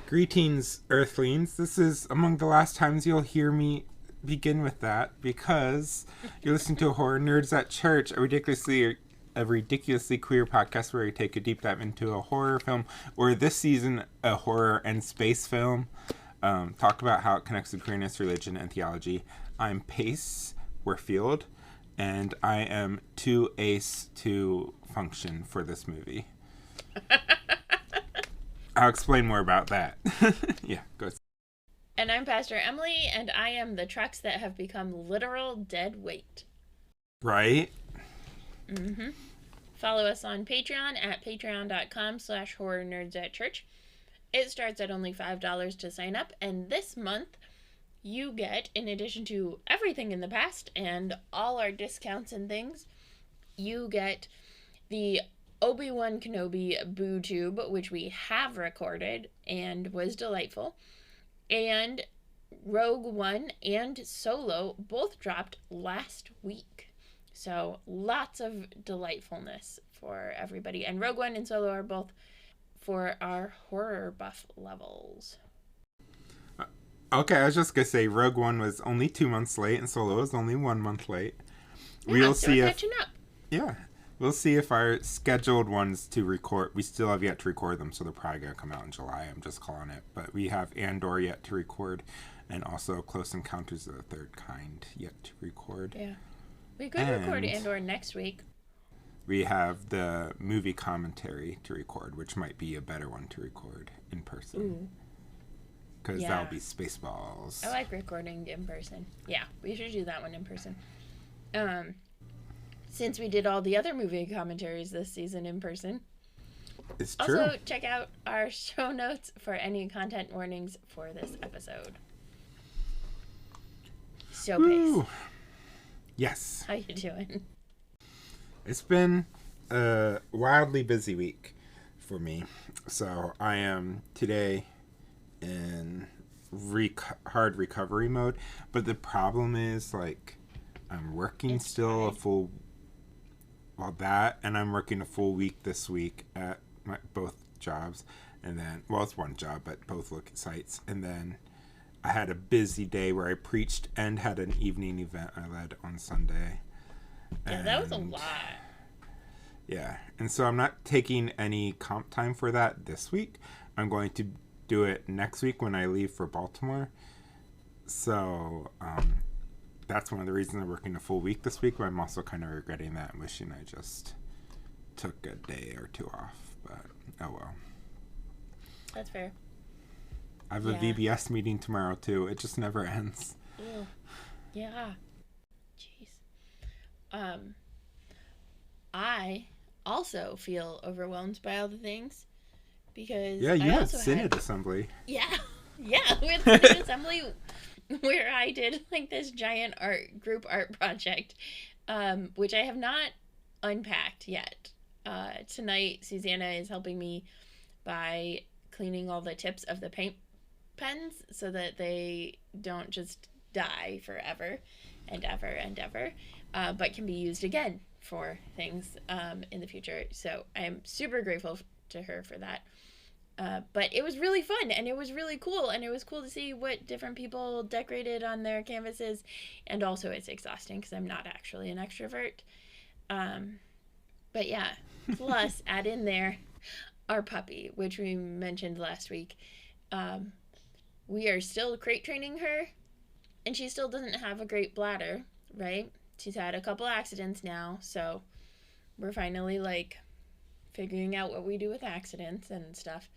Greetings, Earthlings. This is among the last times you'll hear me begin with that because you're listening to Horror Nerds at Church, a ridiculously queer podcast where we take a deep dive into a horror film, or this season, a horror and space film. Talk about how it connects to queerness, religion, and theology. I'm Pace Warfield, and I am too ace to function for this movie. I'll explain more about that. Yeah, go. And I'm Pastor Emily, and I am the trucks that have become literal dead weight. Right? Mm-hmm. Follow us on Patreon at patreon.com/horrornerdsatchurch. It starts at only $5 to sign up, and this month you get, in addition to everything in the past and all our discounts and things, you get the Obi-Wan Kenobi Boo Tube, which we have recorded and was delightful, and Rogue One and Solo both dropped last week. So lots of delightfulness for everybody. And Rogue One and Solo are both for our horror buff levels. Okay, I was just going to say Rogue One was only 2 months late and Solo was only 1 month late. Yeah, we'll see if... catching up. Yeah. We'll see if our scheduled ones to record, we still have yet to record them, so they're probably going to come out in July. I'm just calling it. But we have Andor yet to record, and also Close Encounters of the Third Kind yet to record. Yeah. We could record Andor next week. We have the movie commentary to record, which might be a better one to record in person. Because that'll be Spaceballs. I like recording in person. Yeah, we should do that one in person. Since we did all the other movie commentaries this season in person. It's true. Also, check out our show notes for any content warnings for this episode. So, Pace. Yes. How you doing? It's been a wildly busy week for me. So, I am today in hard recovery mode. But the problem is, like, I'm working still a full... Well, that, and I'm working a full week this week at both jobs, and then, well, it's one job, but both look at sites, and then I had a busy day where I preached and had an evening event I led on Sunday. Yeah, that was a lot. Yeah, and so I'm not taking any comp time for that this week. I'm going to do it next week when I leave for Baltimore. So, that's one of the reasons I'm working a full week this week, but I'm also kind of regretting that and wishing I just took a day or two off. But, oh well. That's fair. I have a VBS meeting tomorrow, too. It just never ends. Ew. Yeah. Jeez. I also feel overwhelmed by all the things because you had Synod Assembly. Yeah. Yeah, we had Synod Assembly where I did like this giant group art project, which I have not unpacked yet. Tonight, Susanna is helping me by cleaning all the tips of the paint pens so that they don't just die forever and ever and ever, but can be used again for things in the future. So I'm super grateful to her for that. But it was really fun and it was really cool, and it was cool to see what different people decorated on their canvases, and also it's exhausting because I'm not actually an extrovert. But yeah, plus add in there our puppy, which we mentioned last week. We are still crate training her, and she still doesn't have a great bladder, right? She's had a couple accidents now, so we're finally like figuring out what we do with accidents and stuff.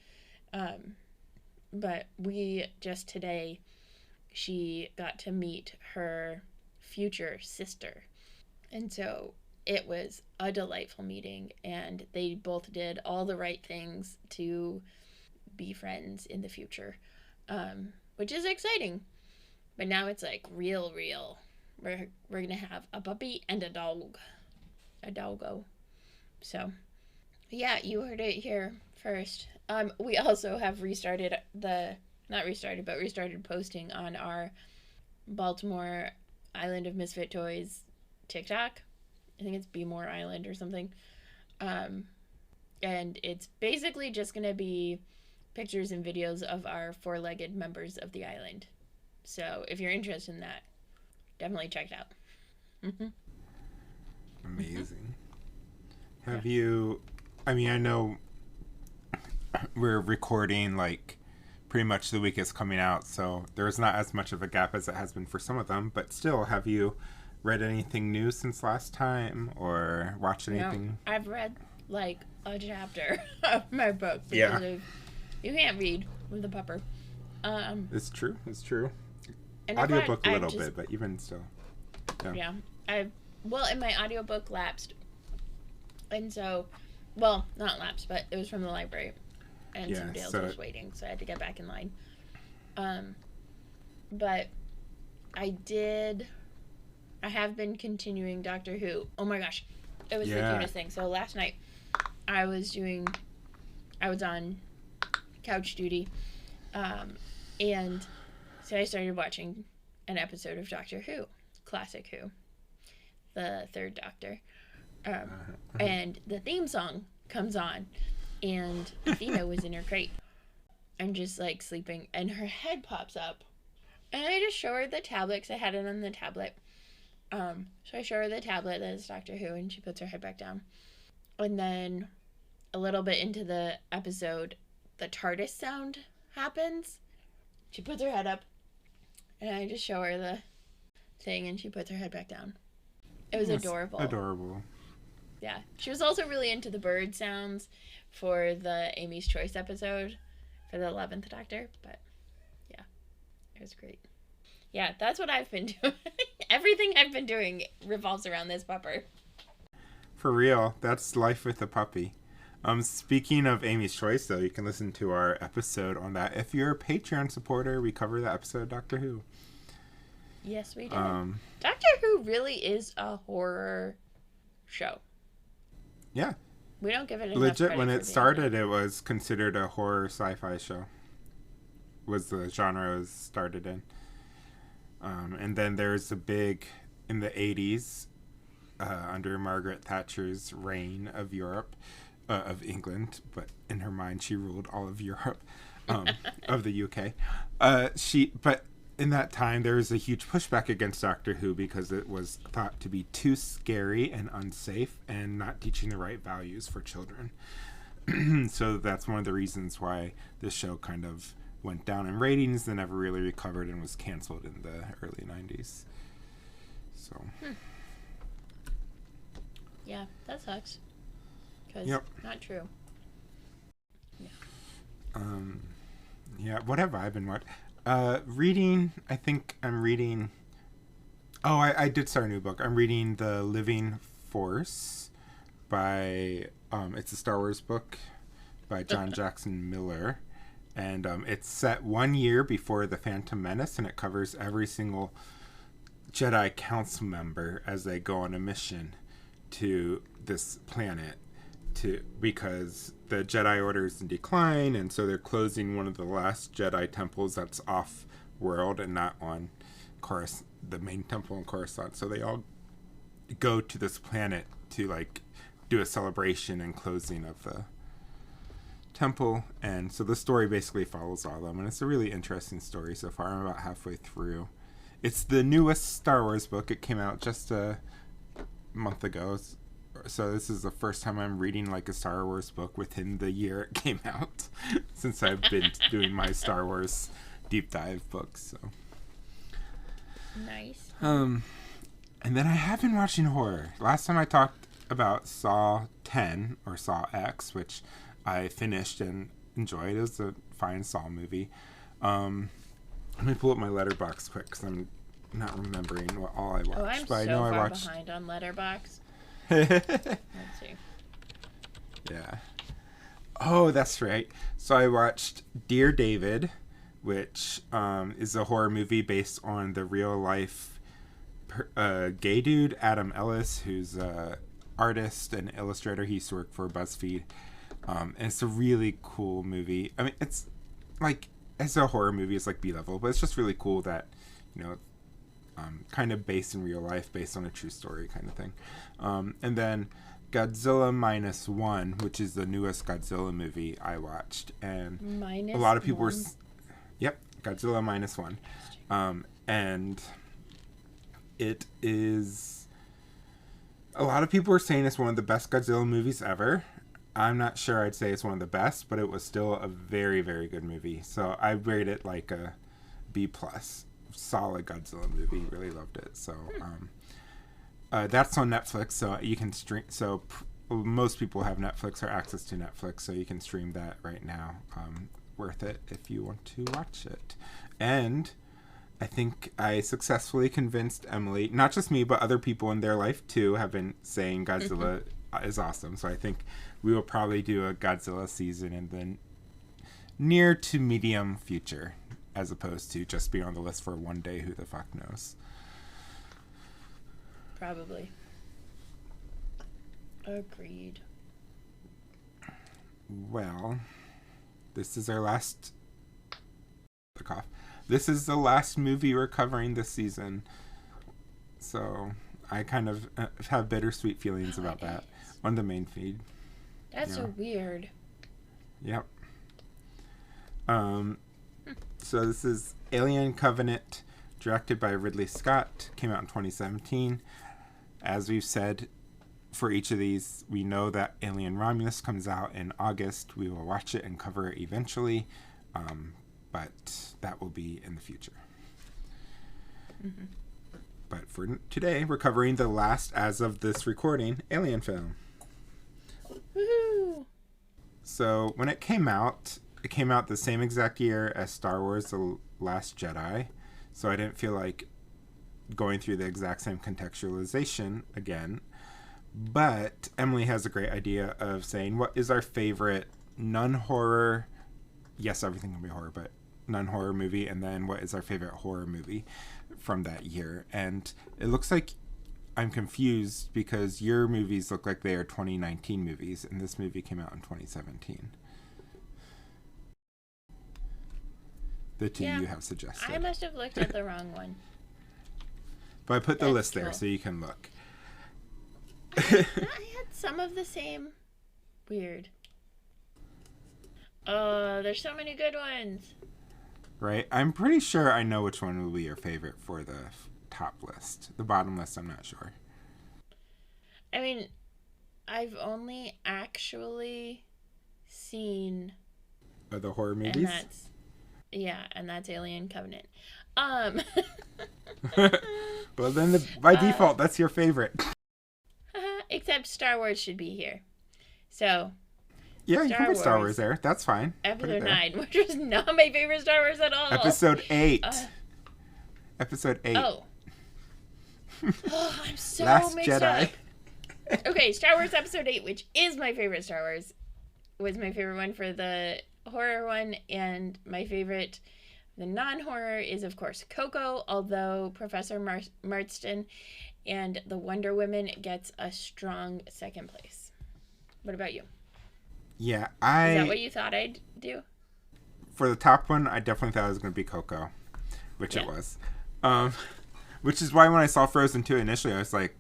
But we just today, she got to meet her future sister. And so it was a delightful meeting, and they both did all the right things to be friends in the future, which is exciting. But now it's like real. We're gonna have a puppy and a doggo. So yeah, you heard it here first. We also have restarted posting on our Baltimore Island of Misfit Toys TikTok. I think it's Be More Island or something. And it's basically just gonna be pictures and videos of our four-legged members of the island. So if you're interested in that, definitely check it out. Amazing. Have you, I mean, I know we're recording like pretty much the week it's coming out, so there's not as much of a gap as it has been for some of them, but still, have you read anything new since last time or watched anything? No, I've read like a chapter of my book because you can't read with the pupper. It's true. And audiobook a little bit, but even still. Yeah. And my audiobook lapsed. And so, well, not lapsed, but it was from the library. And somebody else was waiting, so I had to get back in line. But I have been continuing Doctor Who. Oh my gosh. It was the cutest thing. So last night, I was on couch duty. And so I started watching an episode of Doctor Who, Classic Who, the third Doctor. And the theme song comes on, and Athena was in her crate. I'm just like sleeping, and her head pops up. And I just show her the tablet, because I had it on the tablet. So I show her the tablet that is Doctor Who, and she puts her head back down. And then a little bit into the episode, the TARDIS sound happens. She puts her head up, and I just show her the thing, and she puts her head back down. It was adorable. Yeah. She was also really into the bird sounds for the Amy's Choice episode for the 11th Doctor, but yeah, it was great. Yeah, that's what I've been doing. Everything I've been doing revolves around this pupper. For real, that's life with a puppy. Speaking of Amy's Choice, though, you can listen to our episode on that. If you're a Patreon supporter, we cover the episode of Doctor Who. Yes, we did. Doctor Who really is a horror show. Yeah. We don't give it enough legit. credit When for it started, it was considered a horror sci-fi show. Was the genre it was started in. And then there's a big, in the 80s, under Margaret Thatcher's reign of Europe, of England, but in her mind she ruled all of Europe, of the UK. But in that time there was a huge pushback against Doctor Who because it was thought to be too scary and unsafe and not teaching the right values for children. So that's one of the reasons why this show kind of went down in ratings and never really recovered and was canceled in the early 90s. So. Yeah, that sucks. Because not true. Yeah. Yeah, what have I been watching? Reading, I think I'm reading... Oh, I did start a new book. I'm reading The Living Force by... it's a Star Wars book by John Jackson Miller. And it's set 1 year before The Phantom Menace, and it covers every single Jedi Council member as they go on a mission to this planet because the Jedi Order is in decline, and so they're closing one of the last Jedi temples that's off-world and not on the main temple in Coruscant. So they all go to this planet to like do a celebration and closing of the temple, and so the story basically follows all of them, and it's a really interesting story so far. I'm about halfway through. It's the newest Star Wars book. It came out just a month ago, so this is the first time I'm reading like a Star Wars book within the year it came out since I've been doing my Star Wars deep dive books. So nice. And then I have been watching horror. Last time I talked about Saw 10 or Saw X, which I finished and enjoyed. It was a fine Saw movie. Let me pull up my Letterboxd quick because I'm not remembering what all I watched. Oh, I'm but I so know far I watched... behind on Letterboxd. Let's see. Yeah. Oh, that's right. So I watched Dear David, which is a horror movie based on the real life gay dude Adam Ellis, who's a artist and illustrator. He used to work for BuzzFeed. And it's a really cool movie. I mean, it's like, as a horror movie, it's like B-level, but it's just really cool that, you know, kind of based in real life, based on a true story kind of thing. And then Godzilla Minus One, which is the newest Godzilla movie I watched. And Minus a lot of people one. were... Yep, Godzilla Minus One. And it is... A lot of people were saying it's one of the best Godzilla movies ever. I'm not sure I'd say it's one of the best, but it was still a very, very good movie. So I rate it like a B+. Solid Godzilla movie. Really loved it. So that's on Netflix, so you can stream. So most people have Netflix or access to Netflix, so you can stream that right now. Worth it if you want to watch it. And I think I successfully convinced Emily, not just me, but other people in their life too, have been saying Godzilla is awesome. So I think we will probably do a Godzilla season in the near to medium future, as opposed to just being on the list for one day. Who the fuck knows? Probably. Agreed. Well, this is our last... The cough. This is the last movie we're covering this season. So I kind of have bittersweet feelings about that on the main feed. That's so weird. Yep. So this is Alien Covenant, directed by Ridley Scott. Came out in 2017. As we've said, for each of these, we know that Alien Romulus comes out in August. We will watch it and cover it eventually, but that will be in the future. Mm-hmm. But for today, we're covering the last, as of this recording, Alien film. Woohoo! So when it came out the same exact year as Star Wars The Last Jedi, so I didn't feel like going through the exact same contextualization again. But Emily has a great idea of saying, what is our favorite non-horror, yes, everything can be horror, but non-horror movie, and then what is our favorite horror movie from that year. And it looks like I'm confused because your movies look like they are 2019 movies, and this movie came out in 2017. The two you have suggested. I must have looked at the wrong one. But I put the list there so you can look. I had some of the same. Weird. Oh, there's so many good ones. Right? I'm pretty sure I know which one will be your favorite for the top list. The bottom list, I'm not sure. I mean, I've only actually seen... the horror movies? And that's Alien Covenant. Well, then by default, that's your favorite. Except Star Wars should be here. So... Yeah, you can put Star Wars there. That's fine. Episode 9, which was not my favorite Star Wars at all. Episode 8. Episode 8. Oh, I'm so Last mixed Jedi. up. Okay, Star Wars Episode 8, which is my favorite Star Wars, was my favorite one for the horror one, and my favorite, the non-horror, is, of course, Coco, although Professor Marston and the Wonder Woman gets a strong second place. What about you? Yeah, Is that what you thought I'd do? For the top one, I definitely thought it was going to be Coco, which it was. Which is why when I saw Frozen 2 initially, I was like,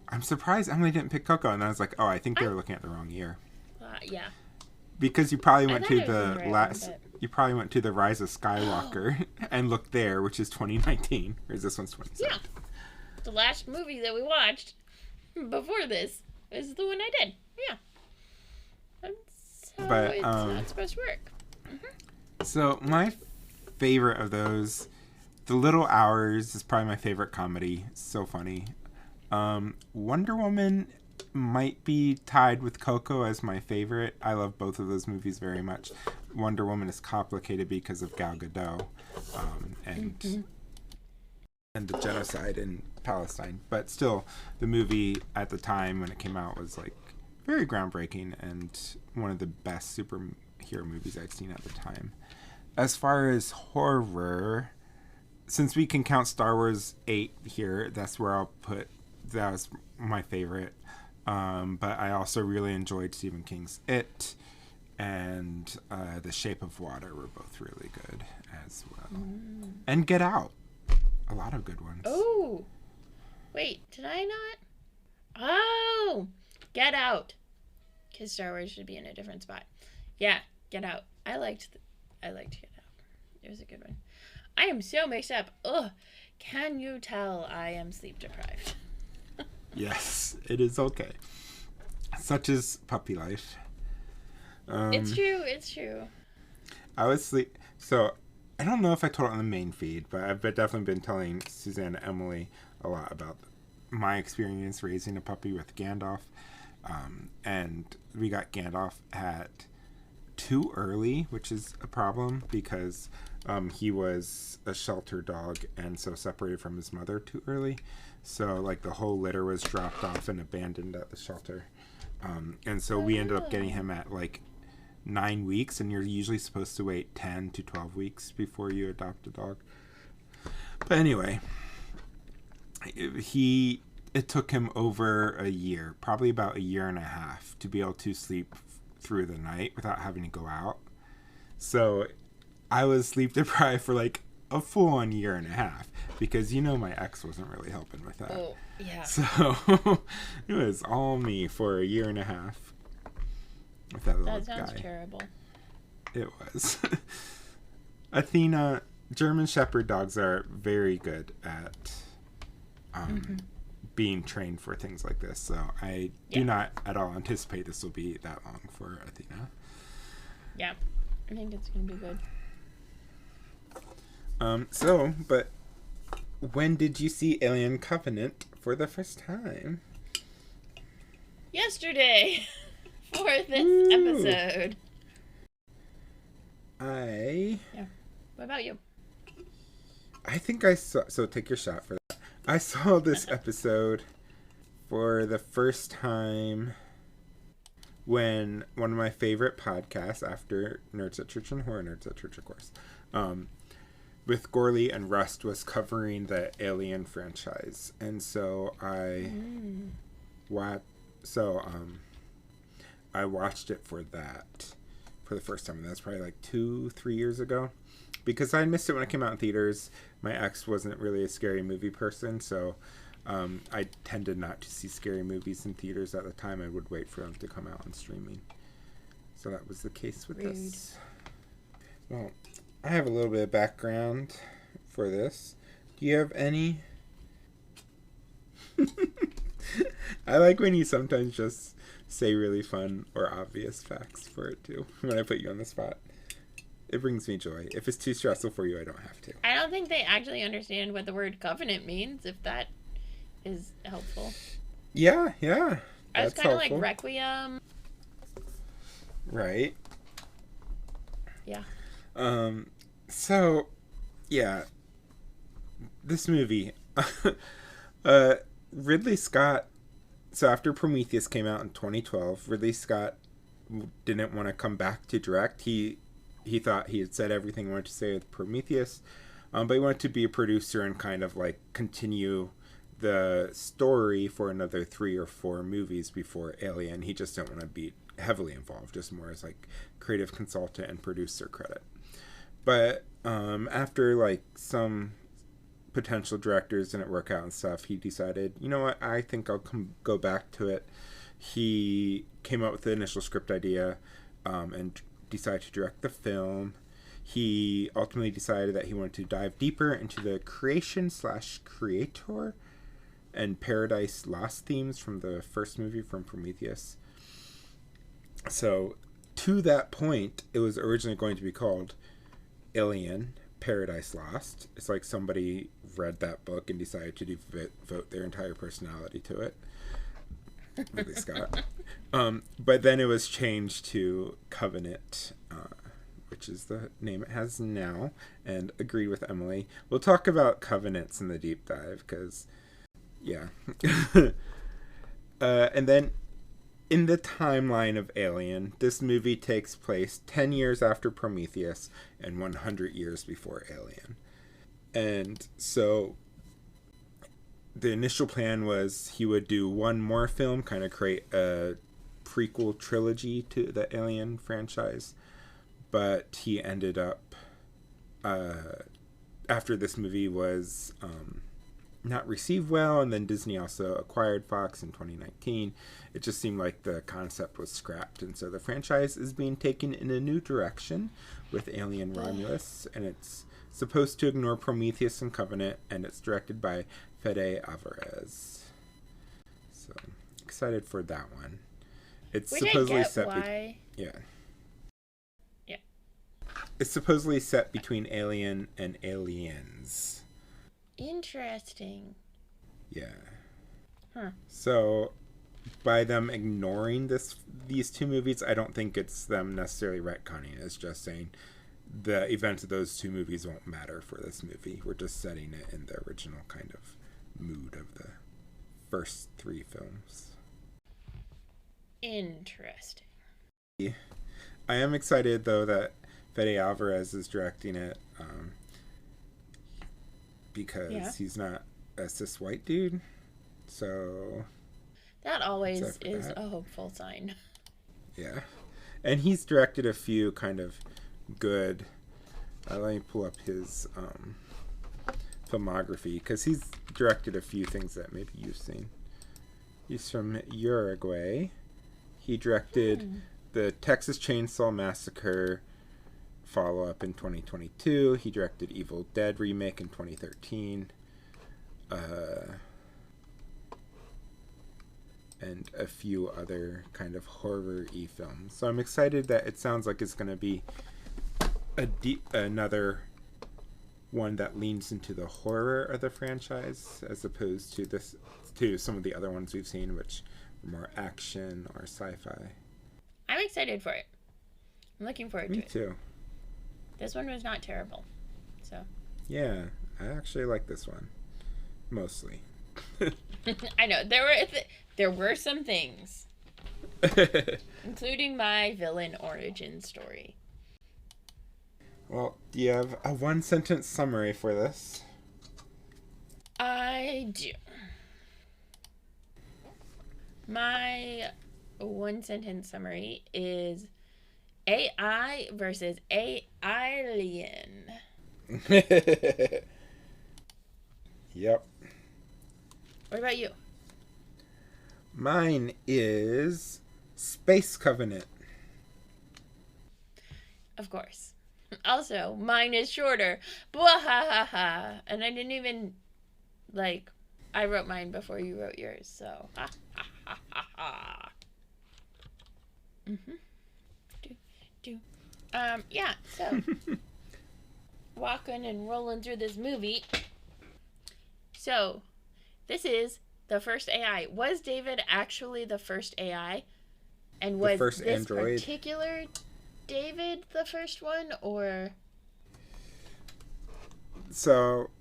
I'm surprised Emily didn't pick Coco. And I was like, oh, I think they were looking at the wrong year. Yeah. Because you probably went to you probably went to the Rise of Skywalker and looked there, which is 2019, whereas this one's 2017. Yeah. The last movie that we watched before this is the one I did. Yeah. So but it's not supposed to work. Mm-hmm. So my favorite of those, The Little Hours, is probably my favorite comedy. It's so funny. Wonder Woman might be tied with Coco as my favorite. I love both of those movies very much. Wonder Woman is complicated because of Gal Gadot and the genocide in Palestine. But still, the movie at the time when it came out was like very groundbreaking and one of the best superhero movies I'd seen at the time. As far as horror, since we can count Star Wars 8 here, that's where I'll put, that was my favorite. But I also really enjoyed Stephen King's It and The Shape of Water were both really good as well. And Get Out. A lot of good ones. Oh, wait, did I not? Oh, Get Out. Because Star Wars should be in a different spot. Yeah, Get Out. I liked Get Out. It was a good one. I am so mixed up. Ugh, can you tell I am sleep deprived? Yes, it is okay. Such is puppy life. It's true. I was sleep. So I don't know if I told it on the main feed, but I've definitely been telling Suzanne and Emily a lot about my experience raising a puppy with Gandalf. And we got Gandalf at too early, which is a problem because he was a shelter dog and so separated from his mother too early. So like the whole litter was dropped off and abandoned at the shelter. And so we ended up getting him at like 9 weeks, and you're usually supposed to wait 10 to 12 weeks before you adopt a dog. But anyway, it took him over a year, probably about a year and a half, to be able to sleep through the night without having to go out. So I was sleep deprived for like a full-on year and a half because my ex wasn't really helping with that. Oh, yeah. So it was all me for a year and a half with that little guy. That sounds terrible. It was. Athena, German Shepherd dogs are very good at being trained for things like this. So I do not at all anticipate this will be that long for Athena. Yeah, I think it's going to be good. But when did you see Alien Covenant for the first time? Yesterday, for this episode. Yeah. What about you? I think I saw... So take your shot for that. I saw this episode for the first time when one of my favorite podcasts after Nerds at Church and Horror Nerds at Church, of course, with Gorley and Rust was covering the Alien franchise. And so I watched it for that for the first time. And that's probably like 2-3 years ago. Because I missed it when it came out in theaters. My ex wasn't really a scary movie person, so I tended not to see scary movies in theaters at the time. I would wait for them to come out on streaming. So that was the case with this. Well, I have a little bit of background for this. Do you have any? I like when you sometimes just say really fun or obvious facts for it too, when I put you on the spot. It brings me joy. If it's too stressful for you, I don't have to. I don't think they actually understand what the word covenant means, if that is helpful. Yeah. It's kind of like Requiem. Right. Yeah. So, yeah. This movie. Ridley Scott... So after Prometheus came out in 2012, Ridley Scott didn't want to come back to direct. He thought he had said everything he wanted to say with Prometheus, but he wanted to be a producer and kind of like continue the story for another 3 or 4 movies before Alien. He just didn't want to be heavily involved, just more as like creative consultant and producer credit. But after like some potential directors didn't work out and stuff, he decided, you know what, I think I'll go back to it. He came up with the initial script idea and decided to direct the film. He ultimately decided that he wanted to dive deeper into the creation/creator and Paradise Lost themes from the first movie from Prometheus. So to that point, it was originally going to be called Alien Paradise Lost. It's like somebody read that book and decided to devote their entire personality to it. Ridley Scott. But then it was changed to Covenant, which is the name it has now, and agreed with Emily. We'll talk about covenants in the deep dive, because, yeah. And then in the timeline of Alien, this movie takes place 10 years after Prometheus and 100 years before Alien. And so the initial plan was he would do one more film, kind of create a prequel trilogy to the Alien franchise. But he ended up, after this movie was not received well, and then Disney also acquired Fox in 2019, it just seemed like the concept was scrapped. And so the franchise is being taken in a new direction with Alien Romulus, and it's supposed to ignore Prometheus and Covenant, and it's directed by Fede Alvarez. So excited for that one. It's Which supposedly I get set why. yeah. Yeah. It's supposedly set between Alien and Aliens. Interesting. Yeah. Huh. So by them ignoring these two movies, I don't think it's them necessarily retconning. It's just saying the events of those two movies won't matter for this movie. We're just setting it in the original kind of mood of the first three films. Interesting. I am excited, though, that Fede Alvarez is directing it because he's not a cis white dude. So that always is a hopeful sign. Yeah. And he's directed a few kind of good... let me pull up his filmography, because he's directed a few things that maybe you've seen. He's from Uruguay. He directed the Texas Chainsaw Massacre follow-up in 2022. He directed Evil Dead remake in 2013. And a few other kind of horror-y films. So I'm excited that it sounds like it's going to be another one that leans into the horror of the franchise, as opposed to some of the other ones we've seen, which are more action or sci-fi. I'm excited for it. I'm looking forward to it. Me too. This one was not terrible. So. Yeah, I actually like this one. Mostly. I know. There were some things. Including my villain origin story. Well, do you have a one-sentence summary for this? I do. My one-sentence summary is AI versus alien. Yep. What about you? Mine is Space Covenant. Of course. Also, mine is shorter. Bwahahaha. And I didn't even, I wrote mine before you wrote yours, so. Ha ha ha ha ha. Yeah, so. Walking and rolling through this movie. So, this is the first AI. Was David actually the first AI? And was this android particular David the first one, or? So,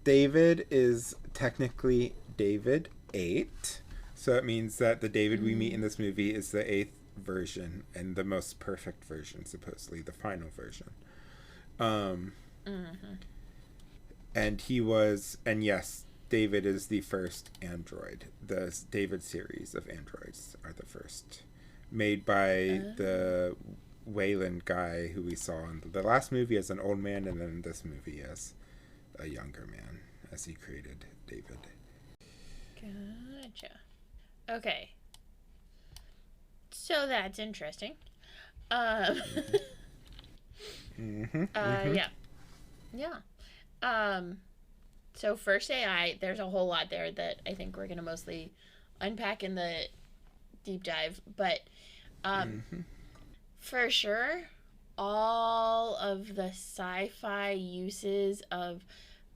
David is technically David 8. So it means that the David we meet in this movie is the 8th version and the most perfect version, supposedly the final version. And yes, David is the first android. The David series of androids are the first, made by the Wayland guy who we saw in the last movie as an old man, and then this movie as a younger man, as he created David. Gotcha. Okay. So that's interesting. Yeah. So first AI, there's a whole lot there that I think we're going to mostly unpack in the deep dive. But for sure, all of the sci-fi uses of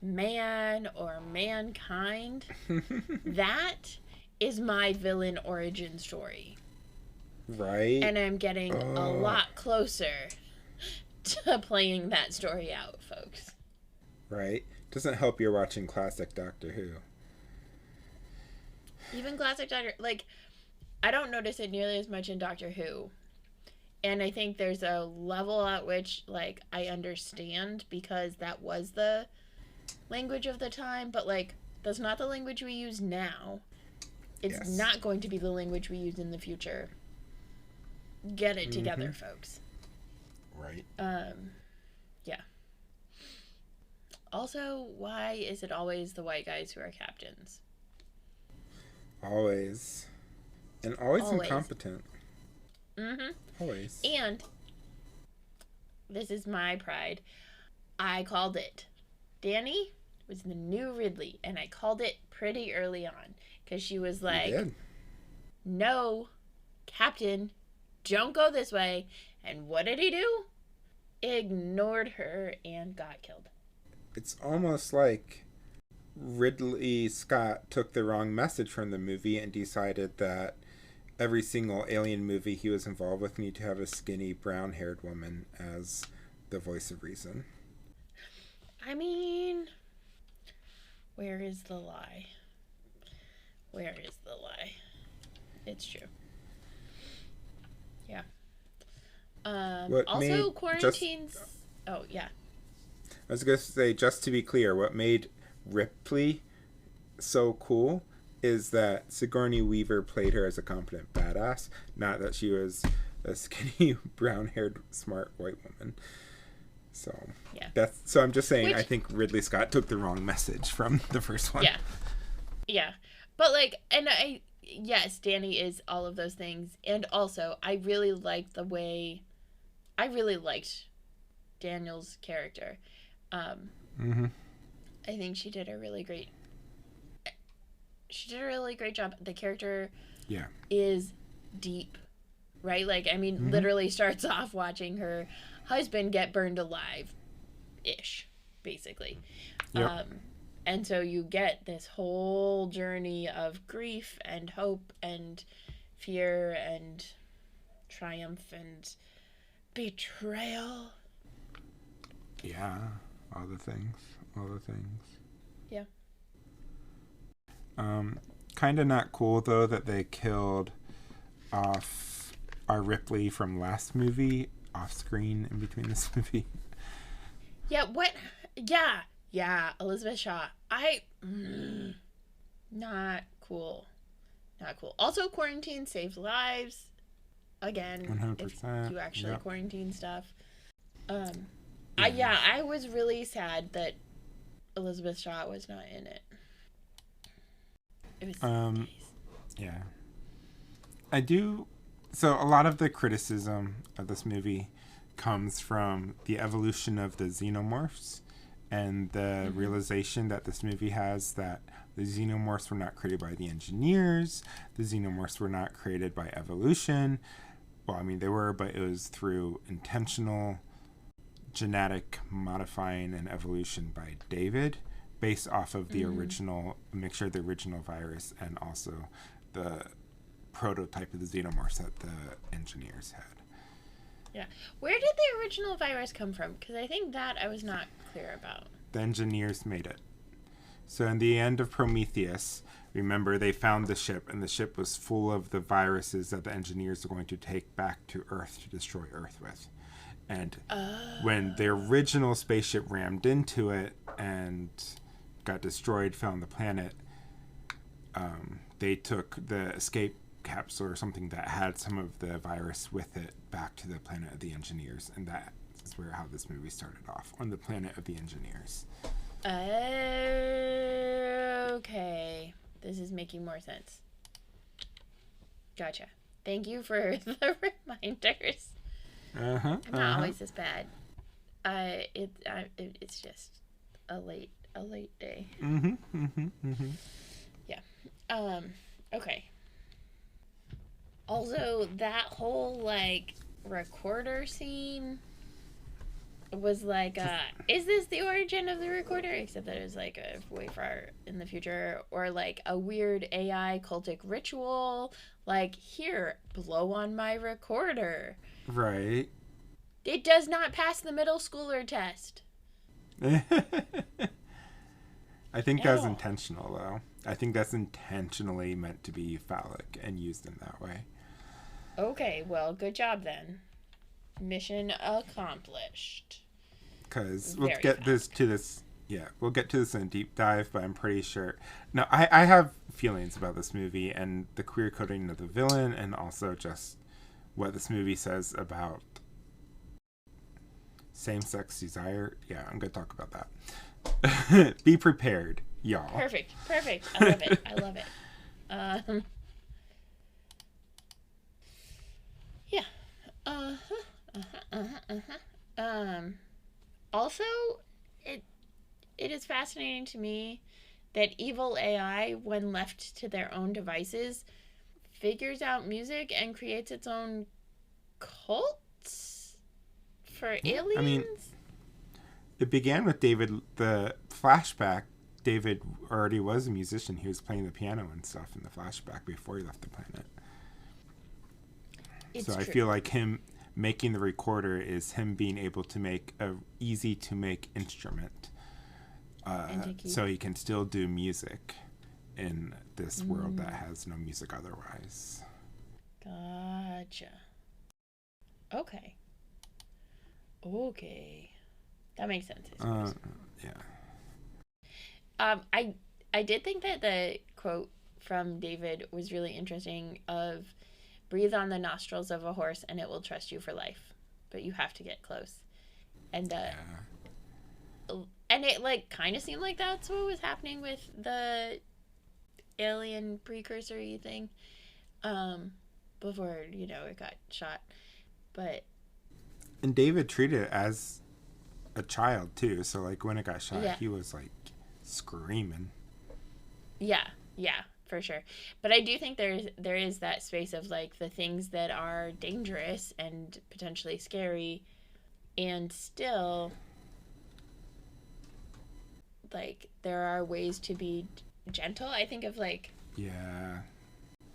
man or mankind, that is my villain origin story. Right. And I'm getting a lot closer to playing that story out, folks. Right. Doesn't help you're watching classic Doctor Who. Even classic Doctor, I don't notice it nearly as much in Doctor Who. And I think there's a level at which, like, I understand because that was the language of the time, but, like, that's not the language we use now. It's Yes. not going to be the language we use in the future. Get it together, folks. Right. Yeah. Also, why is it always the white guys who are captains? Always. And always incompetent. Mm-hmm. Always. And this is my pride. I called it. Danny was the new Ridley, and I called it pretty early on because she was like, "No, Captain, don't go this way." And what did he do? Ignored her and got killed. It's almost like Ridley Scott took the wrong message from the movie and decided that every single alien movie he was involved with needed to have a skinny, brown-haired woman as the voice of reason. I mean, where is the lie? Where is the lie? It's true. Yeah. Also, quarantines. Oh, yeah. I was going to say, just to be clear, what made Ripley so cool is that Sigourney Weaver played her as a competent badass, not that she was a skinny, brown-haired, smart white woman. So yeah, so I'm just saying, I think Ridley Scott took the wrong message from the first one. Yeah, but like, and yes, Danny is all of those things, and also I really liked Daniel's character. I think she did a really great job. The character is deep, right? Like, I mean, literally starts off watching her husband get burned alive ish, basically. And so you get this whole journey of grief and hope and fear and triumph and betrayal. Yeah, all the things. Yeah. Kind of not cool, though, that they killed off our Ripley from last movie off screen in between this movie. Yeah, what? Yeah, Elizabeth Shaw. Not cool. Also, quarantine saves lives. Again, 100%. if you actually quarantine stuff. I was really sad that Elizabeth Shaw was not in it. It was nice. Yeah. I do. So a lot of the criticism of this movie comes from the evolution of the xenomorphs and the realization that this movie has that the xenomorphs were not created by the engineers. The xenomorphs were not created by evolution. Well, I mean, they were, but it was through intentional genetic modifying and evolution by David, based off of the original mixture of the original virus and also the prototype of the xenomorphs that the engineers had. Yeah. Where did the original virus come from? Because I think that I was not clear about. The engineers made it. So in the end of Prometheus, remember, they found the ship, and the ship was full of the viruses that the engineers are going to take back to Earth to destroy Earth with. And when the original spaceship rammed into it and got destroyed, found the planet, they took the escape capsule or something that had some of the virus with it back to the planet of the engineers, and that is how this movie started off, on the planet of the engineers. Okay, this is making more sense. Gotcha. Thank you for the reminders. I'm not always this bad. It's just a late day. Yeah. Okay. Also, that whole like recorder scene was like, is this the origin of the recorder? Except that it was like a way far in the future, or like a weird AI cultic ritual. Like, here, blow on my recorder. Right. It does not pass the middle schooler test. I think that was intentional, though. I think that's intentionally meant to be phallic and used in that way. Okay, well, good job then. Mission accomplished. Because we'll Very get phallic. this. Yeah, we'll get to this in a deep dive, but I'm pretty sure. No, I have feelings about this movie and the queer coding of the villain, and also just what this movie says about same-sex desire. Yeah, I'm gonna talk about that. Be prepared, y'all. Perfect. Perfect. I love it. I love it. Um, yeah. Uh-huh. Uh-huh. Uh-huh. Also, it it is fascinating to me that evil AI, when left to their own devices, figures out music and creates its own cult for Yeah, I mean, aliens. it began with David. The flashback. David already was a musician. He was playing the piano and stuff in the flashback before he left the planet. So It's I true. feel like him making the recorder is him being able to make a easy to make instrument, And to keep. so he can still do music in this world that has no music otherwise. Gotcha. Okay. Okay. That makes sense, I suppose. Yeah. I did think that the quote from David was really interesting of breathe on the nostrils of a horse and it will trust you for life, but you have to get close. And Yeah. and it like kind of seemed like that's what was happening with the alien precursory thing um before, it got shot. But And David treated it as a child too. So like when it got shot, yeah. he was like screaming. Yeah, yeah, for sure. But I do think there is that space of like the things that are dangerous and potentially scary, and still like there are ways to be gentle. I think of like, Yeah.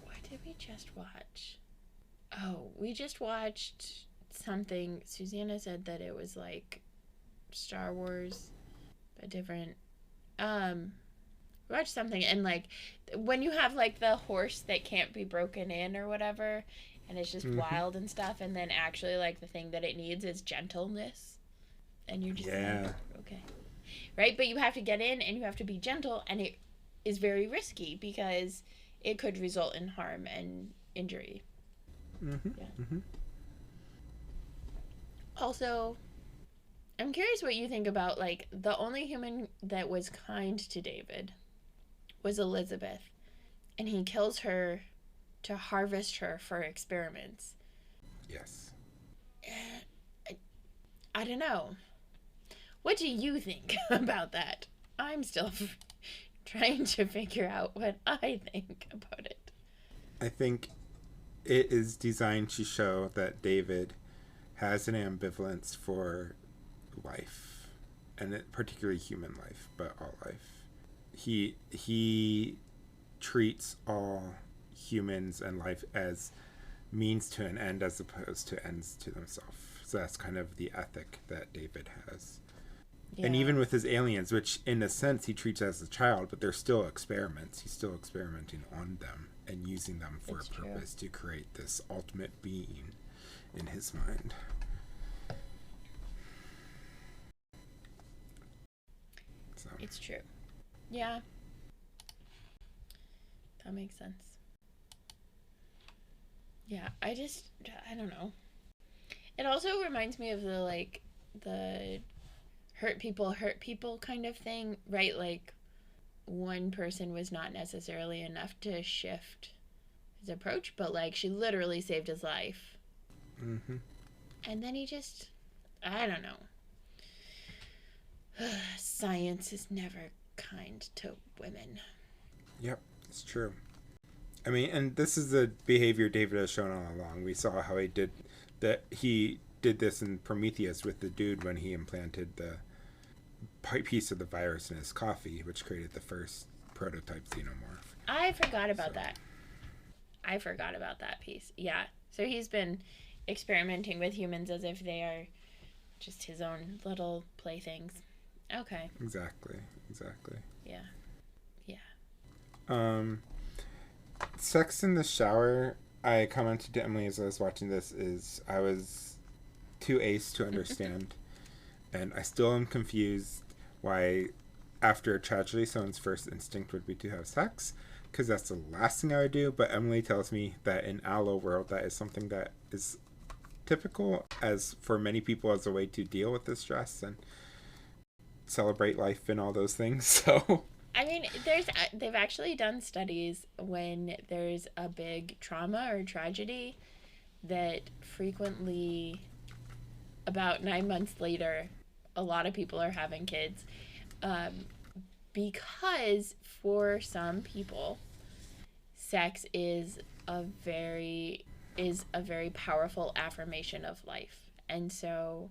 what did we just watch? Oh, we just watched something. Susanna said that it was like Star Wars, but different. Um, watch something, and like when you have like the horse that can't be broken in or whatever, and it's just Mm-hmm. wild and stuff, and then actually like the thing that it needs is gentleness, and you're just like, Yeah. okay, right? But you have to get in and you have to be gentle, and it is very risky because it could result in harm and injury. Mm-hmm. Yeah. Mm-hmm. Also, I'm curious what you think about like the only human that was kind to David was Elizabeth, and he kills her to harvest her for experiments. Yes. I, I don't know. What do you think about that? I'm still trying to figure out what I think about it. I think it is designed to show that David has an ambivalence for life, and particularly human life, but all life. He treats all humans and life as means to an end as opposed to ends to themselves. So that's kind of the ethic that David has. And Yeah, even with his aliens, which in a sense he treats as a child, but they're still experiments. He's still experimenting on them and using them for a it's true. purpose to create this ultimate being in his mind. So It's true. Yeah, that makes sense. Yeah, I don't know. It also reminds me of the hurt people kind of thing, right? Like one person was not necessarily enough to shift his approach, but like she literally saved his life. mm-hmm. And then he just, I don't know. Science is never kind to women. Yep, it's true. I mean, and this is the behavior David has shown all along. We saw how he did this in Prometheus with the dude when he implanted the piece of the virus in his coffee, which created the first prototype xenomorph. I forgot about So, that. I forgot about that piece. Yeah. So he's been experimenting with humans as if they are just his own little playthings. Okay. exactly. Yeah. Yeah. Um, sex in the shower. I commented to Emily as I was watching this. Is I was too ace to understand, and I still am confused why, after a tragedy, someone's first instinct would be to have sex, because that's the last thing I would do. But Emily tells me that in Aloe world, that is something that is typical as for many people as a way to deal with the stress and celebrate life and all those things. So I mean, they've actually done studies when there's a big trauma or tragedy that frequently, about 9 months later, a lot of people are having kids, um, because for some people, sex is a very powerful affirmation of life, and so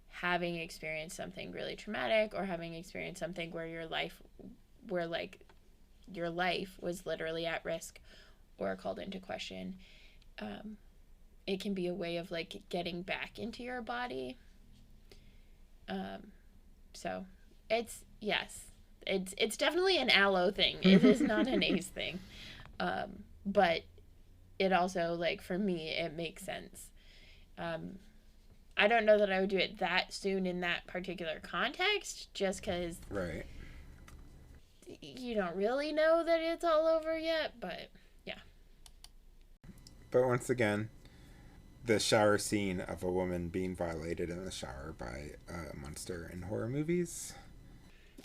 having experienced something really traumatic or having experienced something where your life was literally at risk or called into question, um, it can be a way of like getting back into your body. Um, so it's definitely an Aloe thing. It is not an Ace thing. But it also, like, for me, it makes sense. Um, I don't know that I would do it that soon in that particular context, just because right. you don't really know that it's all over yet. But yeah, But once again, the shower scene of a woman being violated in the shower by a monster in horror movies.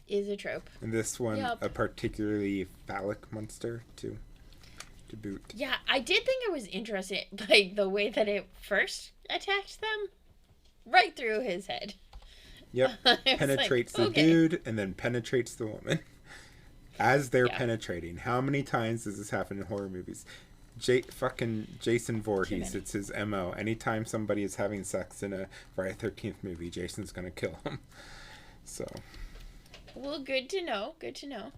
is a trope. And this one, Yep. a particularly phallic monster to boot. Yeah, I did think it was interesting, like the way that it first attacked them, right through his head. Yep. It's Penetrates like, the okay. dude and then penetrates the woman. As they're Yeah. penetrating. How many times does this happen in horror movies? Fucking Jason Voorhees, it's his MO. Anytime somebody is having sex in a Friday 13th movie, Jason's gonna kill him. So. Well, good to know. Good to know.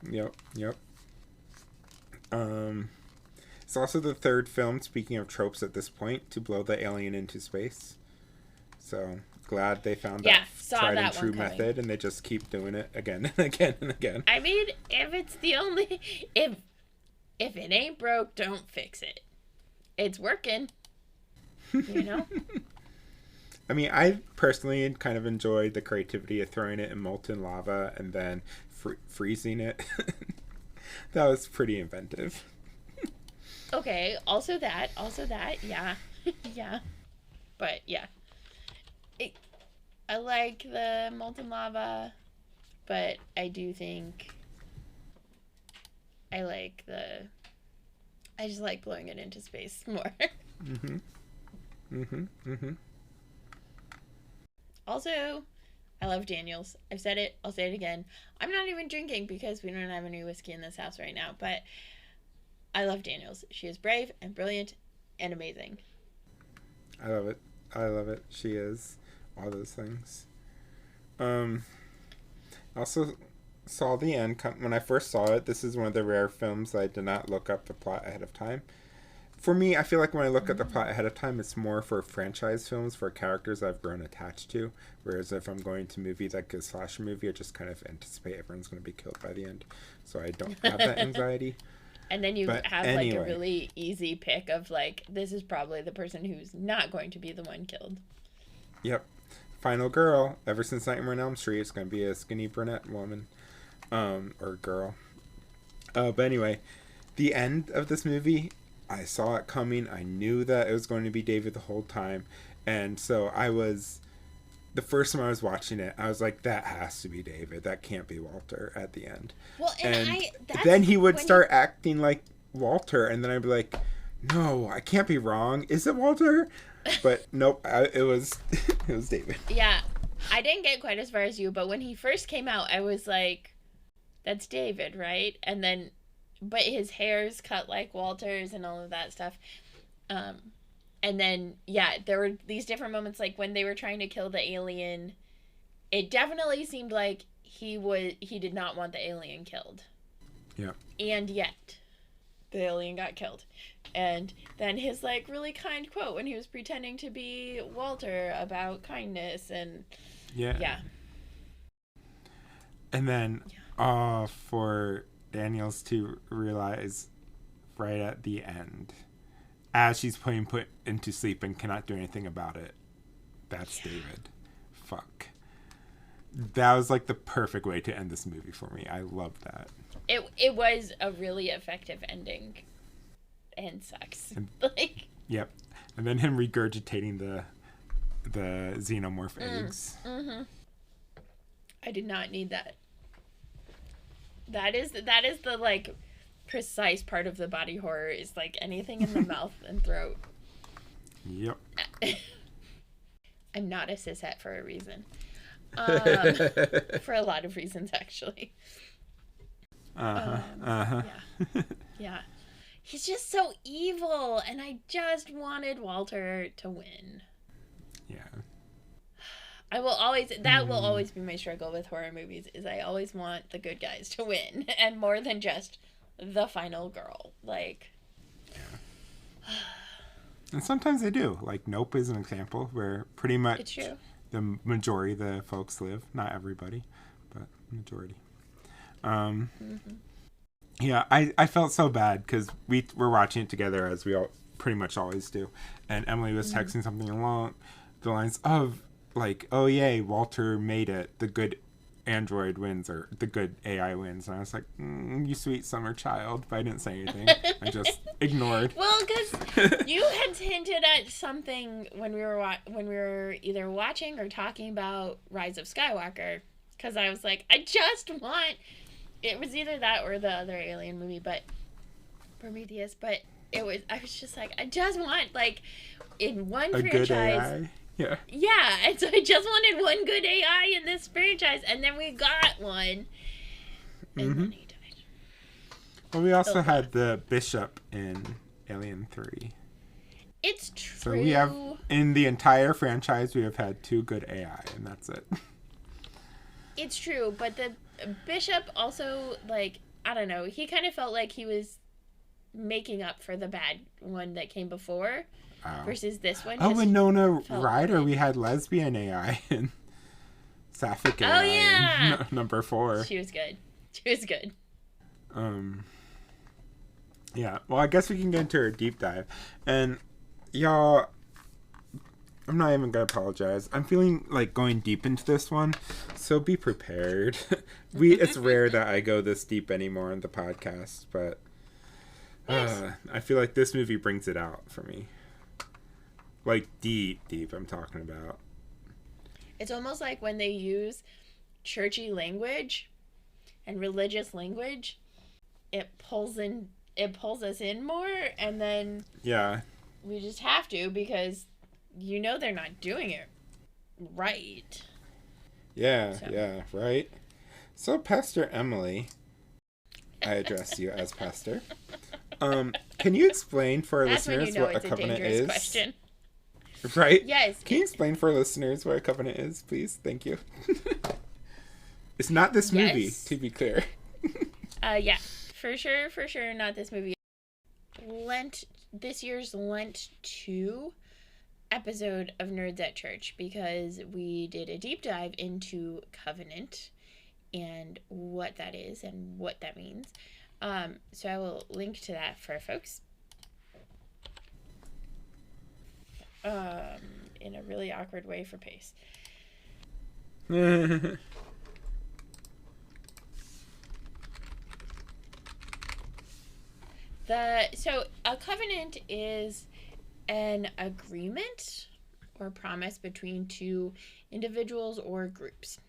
Yep. It's also the third film, speaking of tropes at this point, to blow the alien into space. So glad they found that tried and true method, and they just keep doing it again and again and again. I mean, if it's the only, if it ain't broke, don't fix it. It's working. You know. I mean, I personally kind of enjoyed the creativity of throwing it in molten lava and then freezing it. That was pretty inventive. Okay. Also that. Yeah. Yeah. But yeah. I like the molten lava, but I do think I just like blowing it into space more. Also, I love Daniels. I've said it, I'll say it again. I'm not even drinking because we don't have any whiskey in this house right now, but I love Daniels. She is brave and brilliant and amazing. I love it. She is all those things. Also saw the end when I first saw it. This is one of the rare films I did not look up the plot ahead of time. For me, I feel like when I look at the plot ahead of time, it's more for franchise films, for characters I've grown attached to. Whereas if I'm going to movies like a slasher movie, I just kind of anticipate everyone's going to be killed by the end. So I don't have that anxiety. And then you have like a really easy pick of like, this is probably the person who's not going to be the one killed. Yep. Final girl. Ever since Nightmare on Elm Street, it's going to be a skinny brunette woman. Or girl. But anyway, the end of this movie, I saw it coming. I knew that it was going to be David the whole time. And so the first time I was watching it, I was like, that has to be David. That can't be Walter at the end. Well, and then he would start acting like Walter, and then I'd be like, no, I can't be wrong. Is it Walter? But nope, it was David. Yeah, I didn't get quite as far as you, but when he first came out, I was like, that's David, right? And then, but his hair's cut like Walter's and all of that stuff. And then, yeah, there were these different moments, like when they were trying to kill the alien, it definitely seemed like he did not want the alien killed. Yeah. And yet, the alien got killed. And then his, like, really kind quote when he was pretending to be Walter about kindness and... Yeah. Yeah. And then, for Daniels to realize right at the end, as she's being put into sleep and cannot do anything about it. That's David. Fuck. That was like the perfect way to end this movie for me. I love that. It was a really effective ending, and sucks. And, like. Yep. And then him regurgitating the xenomorph eggs. Mm-hmm. I did not need that. That is the like precise part of the body horror, is like anything in the mouth and throat. Yep. I'm not a cishet for a reason. For a lot of reasons, actually. Yeah. Yeah. He's just so evil, and I just wanted Walter to win. Yeah. I will always, that will always be my struggle with horror movies, is I always want the good guys to win, and more than just the final girl. Like. Yeah. And sometimes they do. Like Nope is an example where pretty much it's true. The majority of the folks live. Not everybody, but majority. Yeah, I felt so bad because we were watching it together, as we all pretty much always do, and Emily was texting something along the lines of like, "Oh yay, Walter made it. The good android wins, or the good AI wins." And I was like, "You sweet summer child," but I didn't say anything. I just ignored. Well, because you had hinted at something when we were either watching or talking about Rise of Skywalker, because I was like, I just want. It was either that or the other Alien movie, but Prometheus. But I was just like, I just want, like, in one franchise. Good AI? Yeah. Yeah, and so I just wanted one good AI in this franchise, and then we got one, and then he died. Well, we also had the Bishop in Alien 3. It's true. So we have, in the entire franchise, we have had 2 good AI, and that's it. It's true, but the Bishop also, like, I don't know, he kind of felt like he was making up for the bad one that came before, versus this one. Oh, Winona Ryder, we had lesbian AI and sapphic AI. Oh, yeah! In number 4. She was good. She was good. Yeah, well, I guess we can get into our deep dive. And, y'all, I'm not even going to apologize. I'm feeling like going deep into this one, so be prepared. It's rare that I go this deep anymore in the podcast, but I feel like this movie brings it out for me. Like, deep I'm talking about. It's almost like when they use churchy language and religious language, it pulls us in more, and then we just have to, because you know they're not doing it right. Yeah, right. So, Pastor Emily, I address you as pastor. Can you explain for our listeners what a covenant is? Question. Right? Yes. Can you explain for our listeners what a covenant is, please? Thank you. It's not this movie, to be clear. Yeah, for sure, not this movie. This year's Lent 2 episode of Nerds at Church, because we did a deep dive into covenant and what that is and what that means. So I will link to that for folks. In a really awkward way for Pace. So a covenant is an agreement or promise between 2 individuals or groups.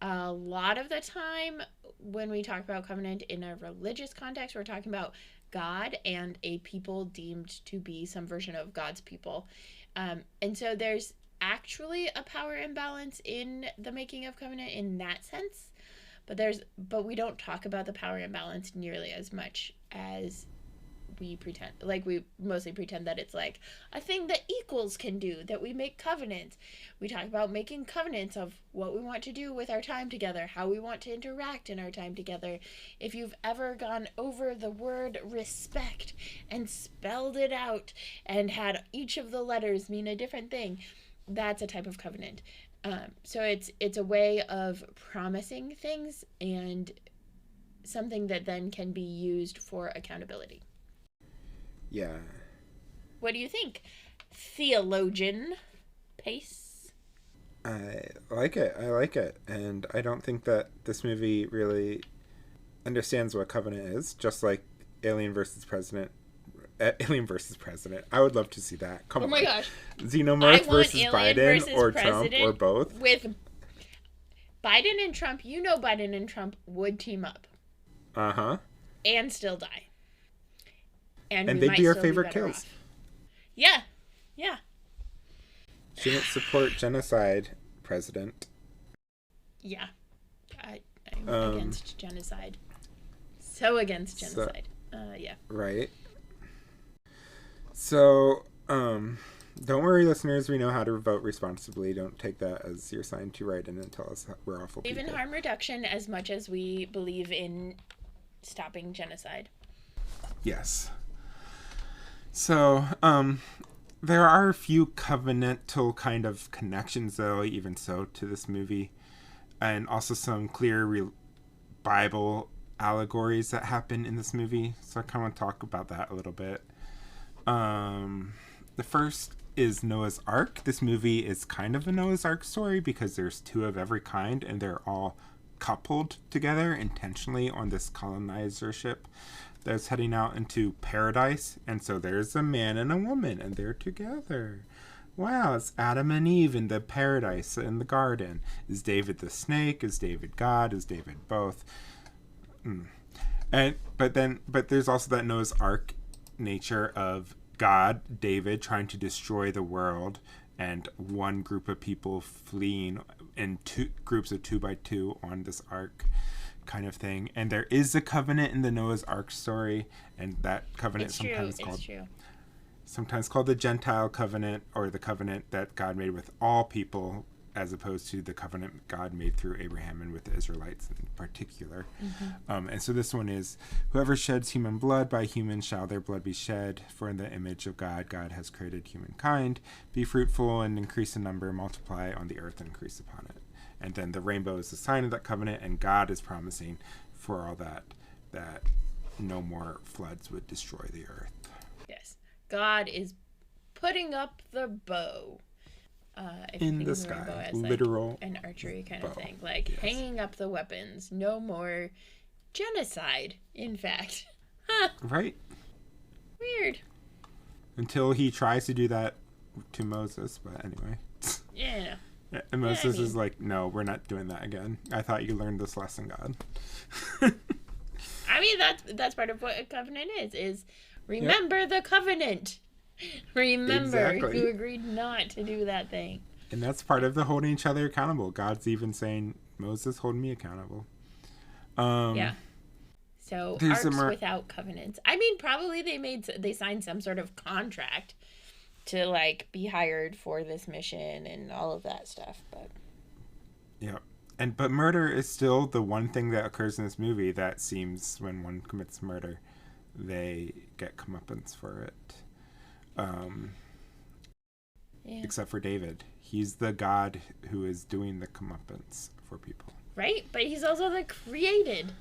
A lot of the time when we talk about covenant in a religious context, we're talking about God and a people deemed to be some version of God's people. And so there's actually a power imbalance in the making of covenant in that sense, but we don't talk about the power imbalance nearly as much as we pretend. Like, we mostly pretend that it's like a thing that equals can do, that we make covenants. We talk about making covenants of what we want to do with our time together, how we want to interact in our time together. If you've ever gone over the word respect and spelled it out and had each of the letters mean a different thing, that's a type of covenant. So it's a way of promising things and something that then can be used for accountability. Yeah. What do you think, theologian Pace? I like it. I like it. And I don't think that this movie really understands what covenant is, just like Alien versus President. Alien versus President. I would love to see that. Come Oh on. my gosh. Xenomorph versus Biden versus or Trump or both. With Biden and Trump, Biden and Trump would team up. Uh-huh. And still die. And they'd be our favorite kills. Off. Yeah. Yeah. Shouldn't support genocide, President. Yeah. I'm against genocide. So against genocide. Yeah. Right. So, don't worry, listeners. We know how to vote responsibly. Don't take that as your sign to write in and tell us we're awful people. Even harm reduction as much as we believe in stopping genocide. Yes. So, there are a few covenantal kind of connections, though, even so, to this movie. And also some clear Bible allegories that happen in this movie. So I kind of want to talk about that a little bit. The first is Noah's Ark. This movie is kind of a Noah's Ark story because there's two of every kind and they're all coupled together intentionally on this colonizer ship that's heading out into paradise. And so there's a man and a woman and they're together. Wow, it's Adam and Eve in the paradise in the garden. Is David the snake? Is David God? Is David both? But there's also that Noah's Ark nature of God, David, trying to destroy the world, and one group of people fleeing in two groups of 2 by 2 on this ark kind of thing. And there is a covenant in the Noah's Ark story, and that covenant sometimes called the Gentile covenant, or the covenant that God made with all people, as opposed to the covenant God made through Abraham and with the Israelites in particular. Mm-hmm. And so this one is, whoever sheds human blood, by humans shall their blood be shed. For in the image of God, God has created humankind. Be fruitful and increase in number, multiply on the earth and increase upon it. And then the rainbow is the sign of that covenant, and God is promising for all that no more floods would destroy the earth. Yes. God is putting up the bow. In the sky, literal, like an archery kind of thing, like yes. Hanging up the weapons. No more genocide, in fact. Right. Weird. Until he tries to do that to Moses, but anyway. Yeah. And Moses is like, no, we're not doing that again. I thought you learned this lesson, God. I mean, that's part of what a covenant is remember the covenant. Remember, exactly. You agreed not to do that thing. And that's part of the holding each other accountable. God's even saying, Moses, hold me accountable. Yeah. So arcs without covenants. I mean, probably they signed some sort of contract to like be hired for this mission and all of that stuff. But yeah, but murder is still the one thing that occurs in this movie that seems, when one commits murder, they get comeuppance for it. Except for David. He's the God who is doing the comeuppance for people. Right? But he's also the created.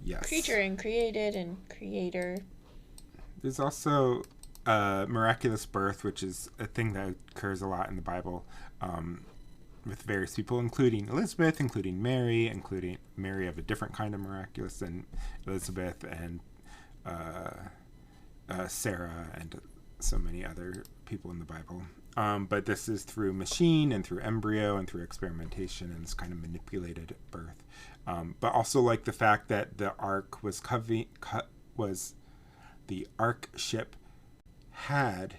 Yes. Creature and created and creator. There's also miraculous birth, which is a thing that occurs a lot in the Bible with various people, including Elizabeth, including Mary of a different kind of miraculous than Elizabeth, and Sarah, and so many other people in the Bible. But this is through machine and through embryo and through experimentation and this kind of manipulated birth. But also like the fact that the ark the ark ship had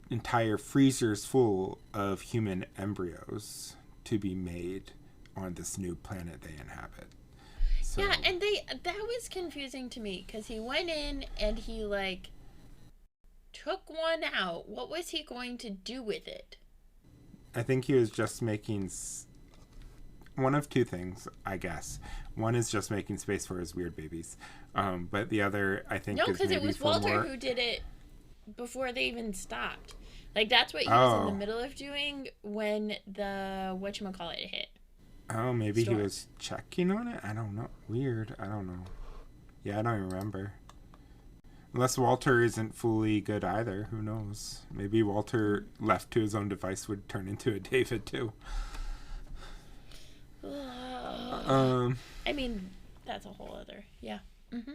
entire freezers full of human embryos to be made on this new planet they inhabit. So, yeah, and that was confusing to me because he went in and he like took one out. What was he going to do with it? I think he was just making one of two things, I guess. One is just making space for his weird babies. But the other, I think, no, because it was Walter who did it before they even stopped. Like, that's what he was in the middle of doing when the whatchamacallit hit. Oh, maybe he storm. was checking on it? I don't know. Weird. I don't know. Yeah, I don't even remember. Unless Walter isn't fully good either. Who knows? Maybe Walter, left to his own device, would turn into a David too. Um, I mean, that's a whole other. Yeah. Mm-hmm.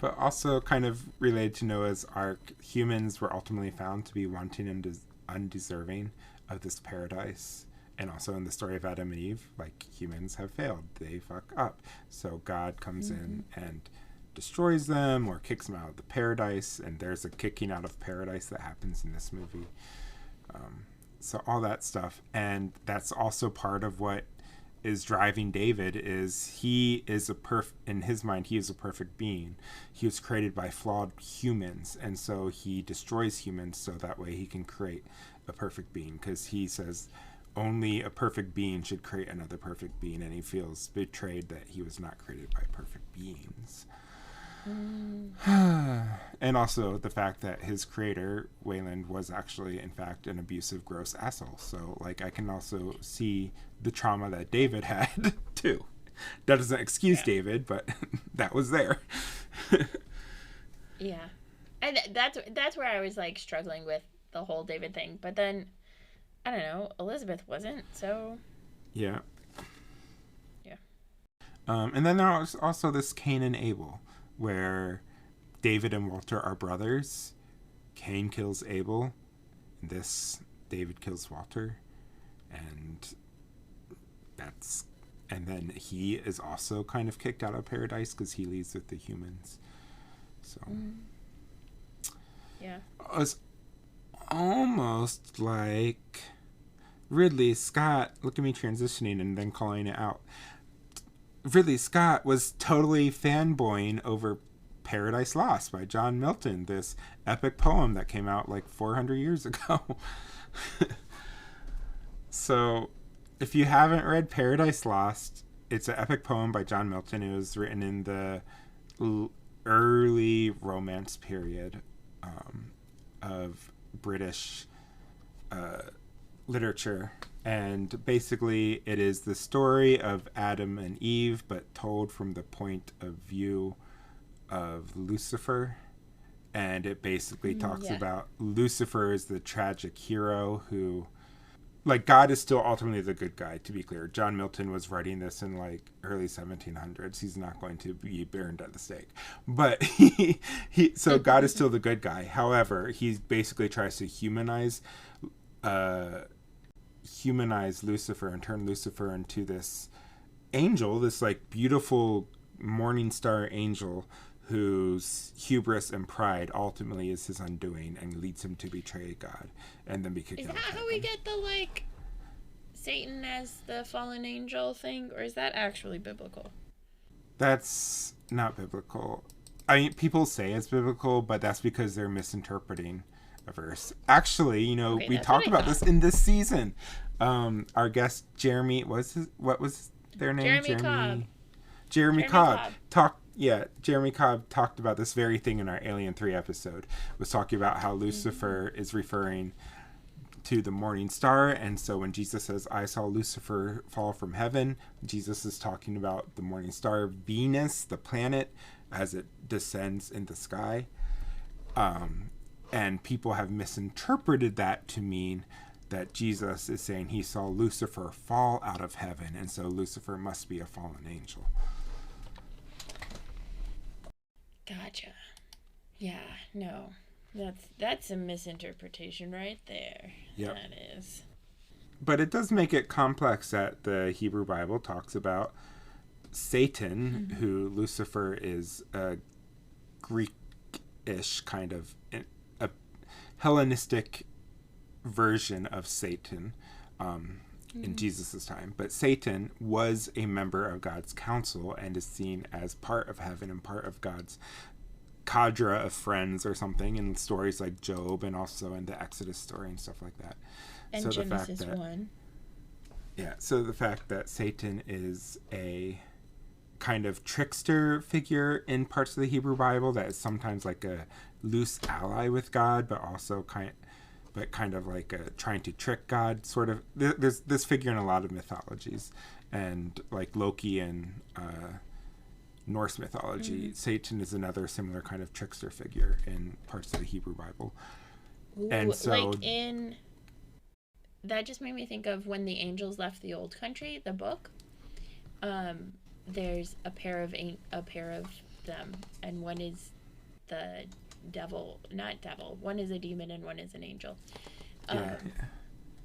but also kind of related to Noah's Ark, humans were ultimately found to be wanting and undeserving of this paradise. And also in the story of Adam and Eve, like, humans have failed. They fuck up. So God comes in and destroys them or kicks them out of the paradise. And there's a kicking out of paradise that happens in this movie. So all that stuff. And that's also part of what is driving David. Is he is in his mind, he is a perfect being. He was created by flawed humans, and so he destroys humans so that way he can create a perfect being, because he says only a perfect being should create another perfect being, and he feels betrayed that he was not created by perfect beings. And also the fact that his creator, Wayland, was actually, in fact, an abusive, gross asshole. So, like, I can also see the trauma that David had, too. That doesn't excuse David, but that was there. Yeah. And that's where I was, like, struggling with the whole David thing. But then, I don't know, Elizabeth wasn't, so... Yeah. Yeah. And then there's also this Cain and Abel, where David and Walter are brothers. Cain kills Abel. David kills Walter. And then he is also kind of kicked out of paradise because he leaves with the humans. So yeah, it's almost like Ridley Scott. Look at me transitioning and then calling it out. Ridley Scott was totally fanboying over Paradise Lost by John Milton, this epic poem that came out like 400 years ago. So, if you haven't read Paradise Lost, it's an epic poem by John Milton. It was written in the early Romance period of British literature. And basically, it is the story of Adam and Eve, but told from the point of view of Lucifer. And it basically talks about Lucifer as the tragic hero who, like, God is still ultimately the good guy, to be clear. John Milton was writing this in, like, early 1700s. He's not going to be burned at the stake. But so God is still the good guy. However, he basically tries to humanize Lucifer and turn Lucifer into this angel, this, like, beautiful morning star angel whose hubris and pride ultimately is his undoing and leads him to betray God and then be kicked out. Is that how we get the, like, Satan as the fallen angel thing, or is that actually biblical? That's not biblical. I mean, people say it's biblical, but that's because they're misinterpreting a verse. Actually, we talked about this in this season. Our guest Jeremy, what was their name? Jeremy Cobb Jeremy Cobb talked about this very thing in our Alien 3 episode. Was talking about how Lucifer is referring to the morning star, and so when Jesus says, "I saw Lucifer fall from heaven," Jesus is talking about the morning star Venus, the planet, as it descends in the sky. And people have misinterpreted that to mean that Jesus is saying he saw Lucifer fall out of heaven, and so Lucifer must be a fallen angel. Gotcha. Yeah, no. That's a misinterpretation right there. Yep. That is. But it does make it complex that the Hebrew Bible talks about Satan, who Lucifer is a Greek-ish kind of a Hellenistic version of Satan in Jesus' time. But Satan was a member of God's council and is seen as part of heaven and part of God's cadre of friends or something in stories like Job and also in the Exodus story and stuff like that. And so Genesis 1. Yeah, so the fact that Satan is a kind of trickster figure in parts of the Hebrew Bible that is sometimes like a loose ally with God, but also but kind of like trying to trick God, sort of. There's this figure in a lot of mythologies, and like Loki and Norse mythology. Satan is another similar kind of trickster figure in parts of the Hebrew Bible. And so, like in that just made me think of When the Angels Left the Old Country, the book. There's a pair of them, and one is the devil, not devil. One is a demon and one is an angel.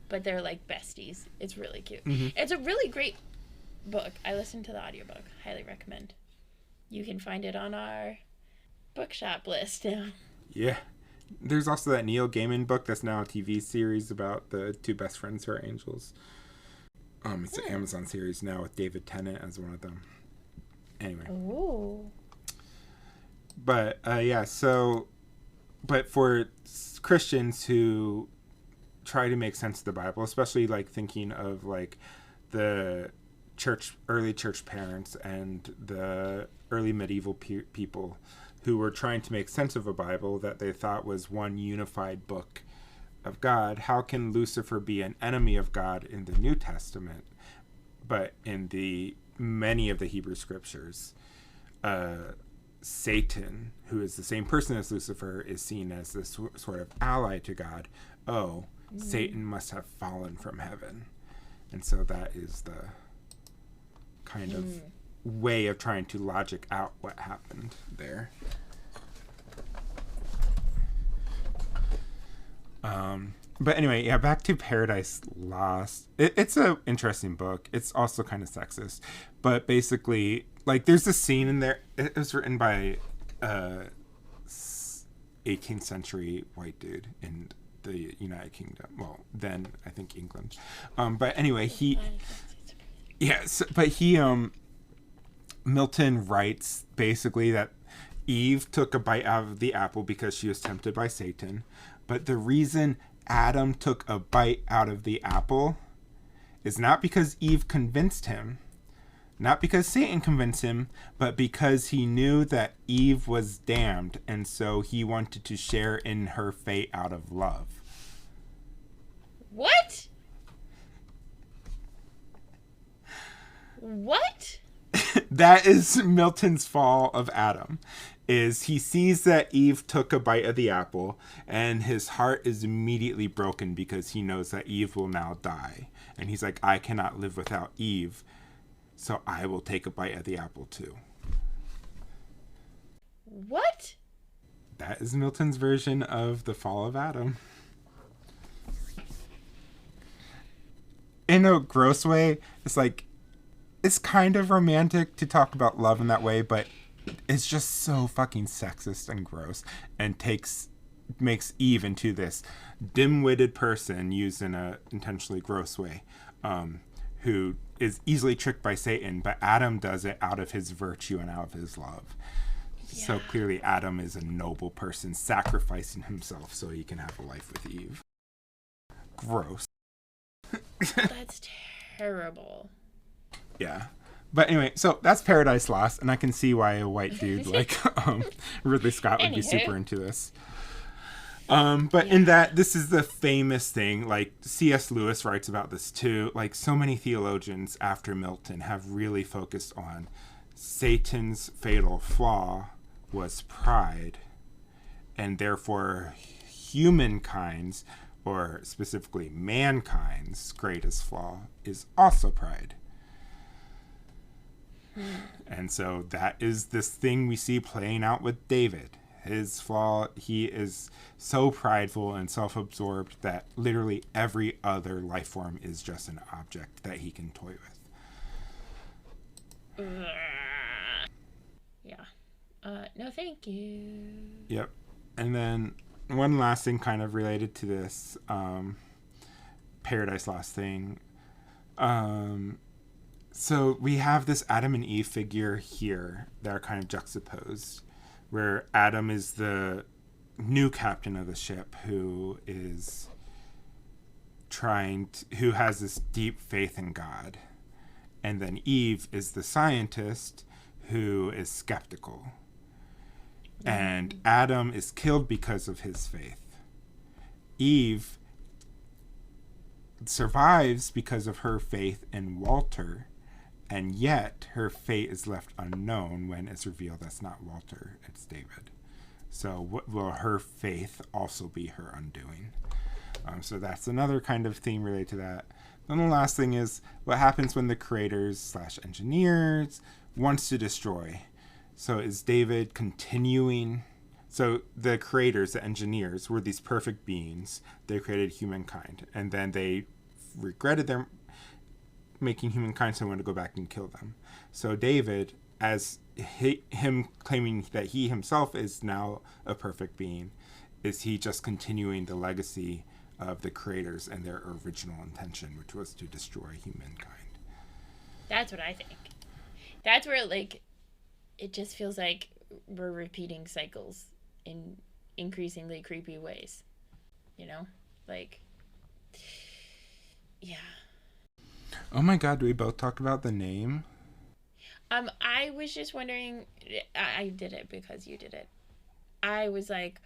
But they're like besties. It's really cute. Mm-hmm. It's a really great book. I listened to the audiobook. Highly recommend. You can find it on our bookshop list now. Yeah. There's also that Neil Gaiman book that's now a TV series about the two best friends who are angels. It's an Amazon series now with David Tennant as one of them. Anyway. Ooh. But, but for Christians who try to make sense of the Bible, especially like thinking of like the early church parents and the early medieval people who were trying to make sense of a Bible that they thought was one unified book of God, how can Lucifer be an enemy of God in the New Testament, but in the many of the Hebrew scriptures, Satan, who is the same person as Lucifer, is seen as this sort of ally to God. Satan must have fallen from heaven. And so that is the kind of way of trying to logic out what happened there. But anyway, back to Paradise Lost. It's an interesting book. It's also kind of sexist. But basically, like, there's a scene in there. It was written by 18th century white dude in the United Kingdom. Well, then, I think England. But anyway, Milton writes basically that Eve took a bite out of the apple because she was tempted by Satan. But the reason Adam took a bite out of the apple is not because Eve convinced him, not because Satan convinced him, but because he knew that Eve was damned, and so he wanted to share in her fate out of love. What? What? That is Milton's fall of Adam. Is he sees that Eve took a bite of the apple, and his heart is immediately broken because he knows that Eve will now die. And he's like, I cannot live without Eve, so I will take a bite of the apple too. What? That is Milton's version of the fall of Adam. In a gross way, it's kind of romantic to talk about love in that way, but it's just so fucking sexist and gross, and makes Eve into this dim-witted person used in a intentionally gross way, who is easily tricked by Satan, but Adam does it out of his virtue and out of his love. Yeah. So clearly Adam is a noble person sacrificing himself so he can have a life with Eve. Gross. That's terrible. Yeah. But anyway, so that's Paradise Lost, and I can see why a white dude like Ridley Scott would be super into this. But in that, this is the famous thing, like C.S. Lewis writes about this too, like so many theologians after Milton have really focused on Satan's fatal flaw was pride, and therefore humankind's, or specifically mankind's, greatest flaw is also pride. And so that is this thing we see playing out with David. His flaw, he is so prideful and self-absorbed that literally every other life form is just an object that he can toy with. Yeah. No, thank you. Yep. And then one last thing kind of related to this Paradise Lost thing. So we have this Adam and Eve figure here that are kind of juxtaposed, where Adam is the new captain of the ship who is who has this deep faith in God. And then Eve is the scientist who is skeptical. And Adam is killed because of his faith. Eve survives because of her faith in Walter, and yet her fate is left unknown when it's revealed that's not Walter, it's David. So will her faith also be her undoing? So that's another kind of theme related to that. Then the last thing is what happens when the creators / engineers wants to destroy. So is David continuing? So the creators, the engineers, were these perfect beings. They created humankind, and then they regretted their making humankind, so they wanted to go back and kill them. So David, as him claiming that he himself is now a perfect being, is he just continuing the legacy of the creators and their original intention, which was to destroy humankind? That's what I think. That's where, like, it just feels like we're repeating cycles in increasingly creepy ways. You know? Like, yeah. Oh my god, do we both talk about the name? I was just wondering, I did it because you did it. I was like,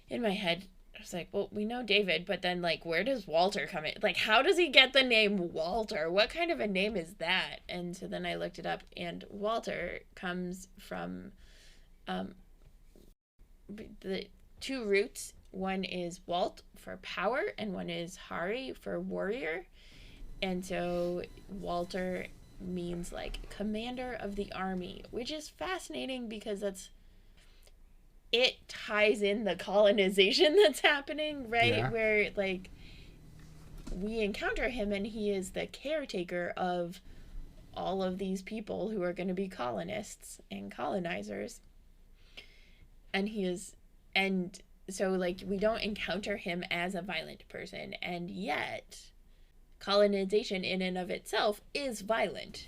in my head, I was like, well, we know David, but then, like, where does Walter come in? Like, how does he get the name Walter? What kind of a name is that? And so then I looked it up, and Walter comes from the two roots. One is Walt for power, and one is Hari for warrior. And so Walter means, like, commander of the army, which is fascinating because it ties in the colonization that's happening, right? Yeah. Where, like, we encounter him and he is the caretaker of all of these people who are going to be colonists and colonizers. And so, like, we don't encounter him as a violent person, and yet colonization in and of itself is violent.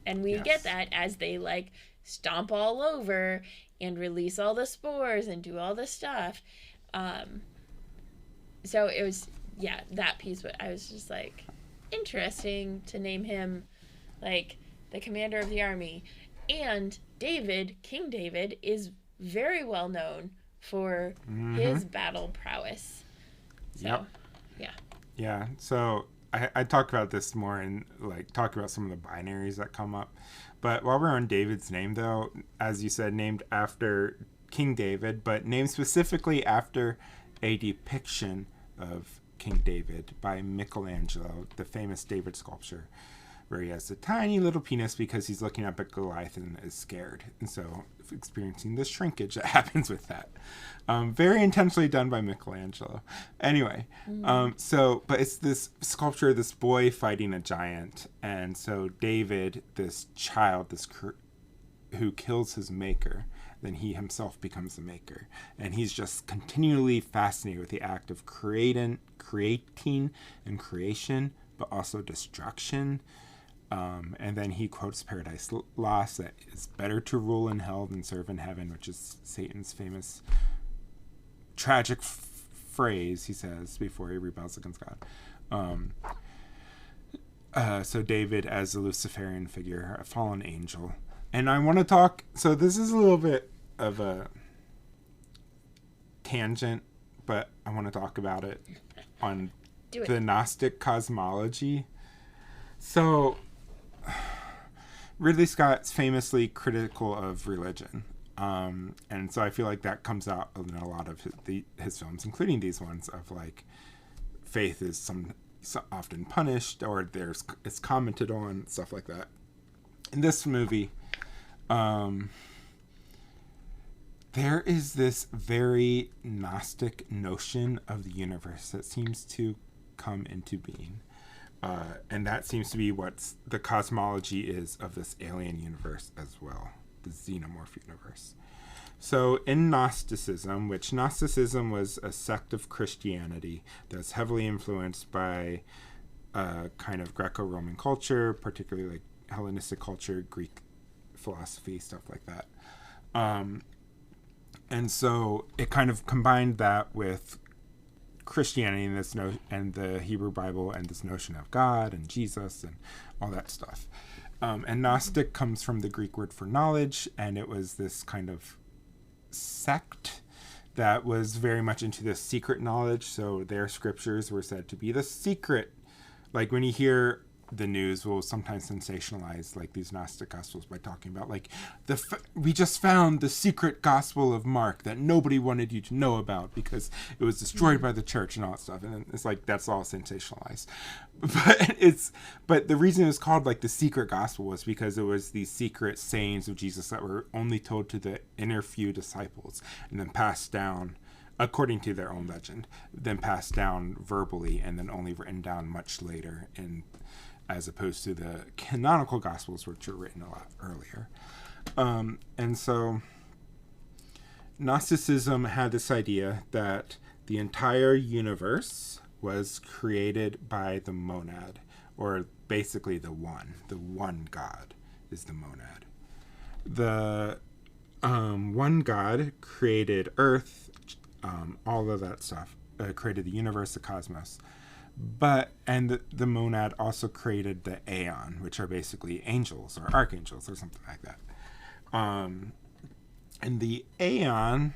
And we get that as they, like, stomp all over and release all the spores and do all the stuff. So it was, that piece, I was just like, interesting to name him, like, the commander of the army. And David, King David, is very well known for his battle prowess. So, yeah. So I talk about this more and, like, talk about some of the binaries that come up. But while we're on David's name, though, as you said, named after King David, but named specifically after a depiction of King David by Michelangelo, the famous David sculpture, where he has a tiny little penis because he's looking up at Goliath and is scared. And so experiencing the shrinkage that happens with that. Very intentionally done by Michelangelo. Anyway, but it's this sculpture of this boy fighting a giant. And so David, this child, who kills his maker, then he himself becomes the maker. And he's just continually fascinated with the act of creating and creation, but also destruction. And then he quotes Paradise Lost, that it's better to rule in hell than serve in heaven, which is Satan's famous tragic phrase he says before he rebels against God. So David as a Luciferian figure, a fallen angel. And I want to talk, so this is a little bit of a tangent, but I want to talk about it on the Gnostic cosmology. So Ridley Scott's famously critical of religion. And so I feel like that comes out in a lot of his films, including these ones, of, like, faith is often punished, or it's commented on, stuff like that. In this movie, there is this very Gnostic notion of the universe that seems to come into being. And that seems to be what the cosmology is of this alien universe as well, the xenomorph universe. So in Gnosticism, which Gnosticism was a sect of Christianity that's heavily influenced by kind of Greco-Roman culture, particularly, like, Hellenistic culture, Greek philosophy, stuff like that. And so it kind of combined that with Christianity and and the Hebrew Bible and this notion of God and Jesus and all that stuff. And Gnostic comes from the Greek word for knowledge, and it was this kind of sect that was very much into the secret knowledge. So their scriptures were said to be the secret. Like when you hear the news will sometimes sensationalize like these Gnostic gospels by talking about like we just found the secret gospel of Mark that nobody wanted you to know about because it was destroyed by the church and all that stuff. And it's like that's all sensationalized. But the reason it was called like the secret gospel was because it was these secret sayings of Jesus that were only told to the inner few disciples and then passed down according to their own legend, then passed down verbally and then only written down much later in as opposed to the canonical gospels, which were written a lot earlier. And so Gnosticism had this idea that the entire universe was created by the monad, or basically the one God is the monad. The one God created Earth, all of that stuff, created the universe, the cosmos. And the monad also created the aeon, which are basically angels or archangels or something like that. And the aeon,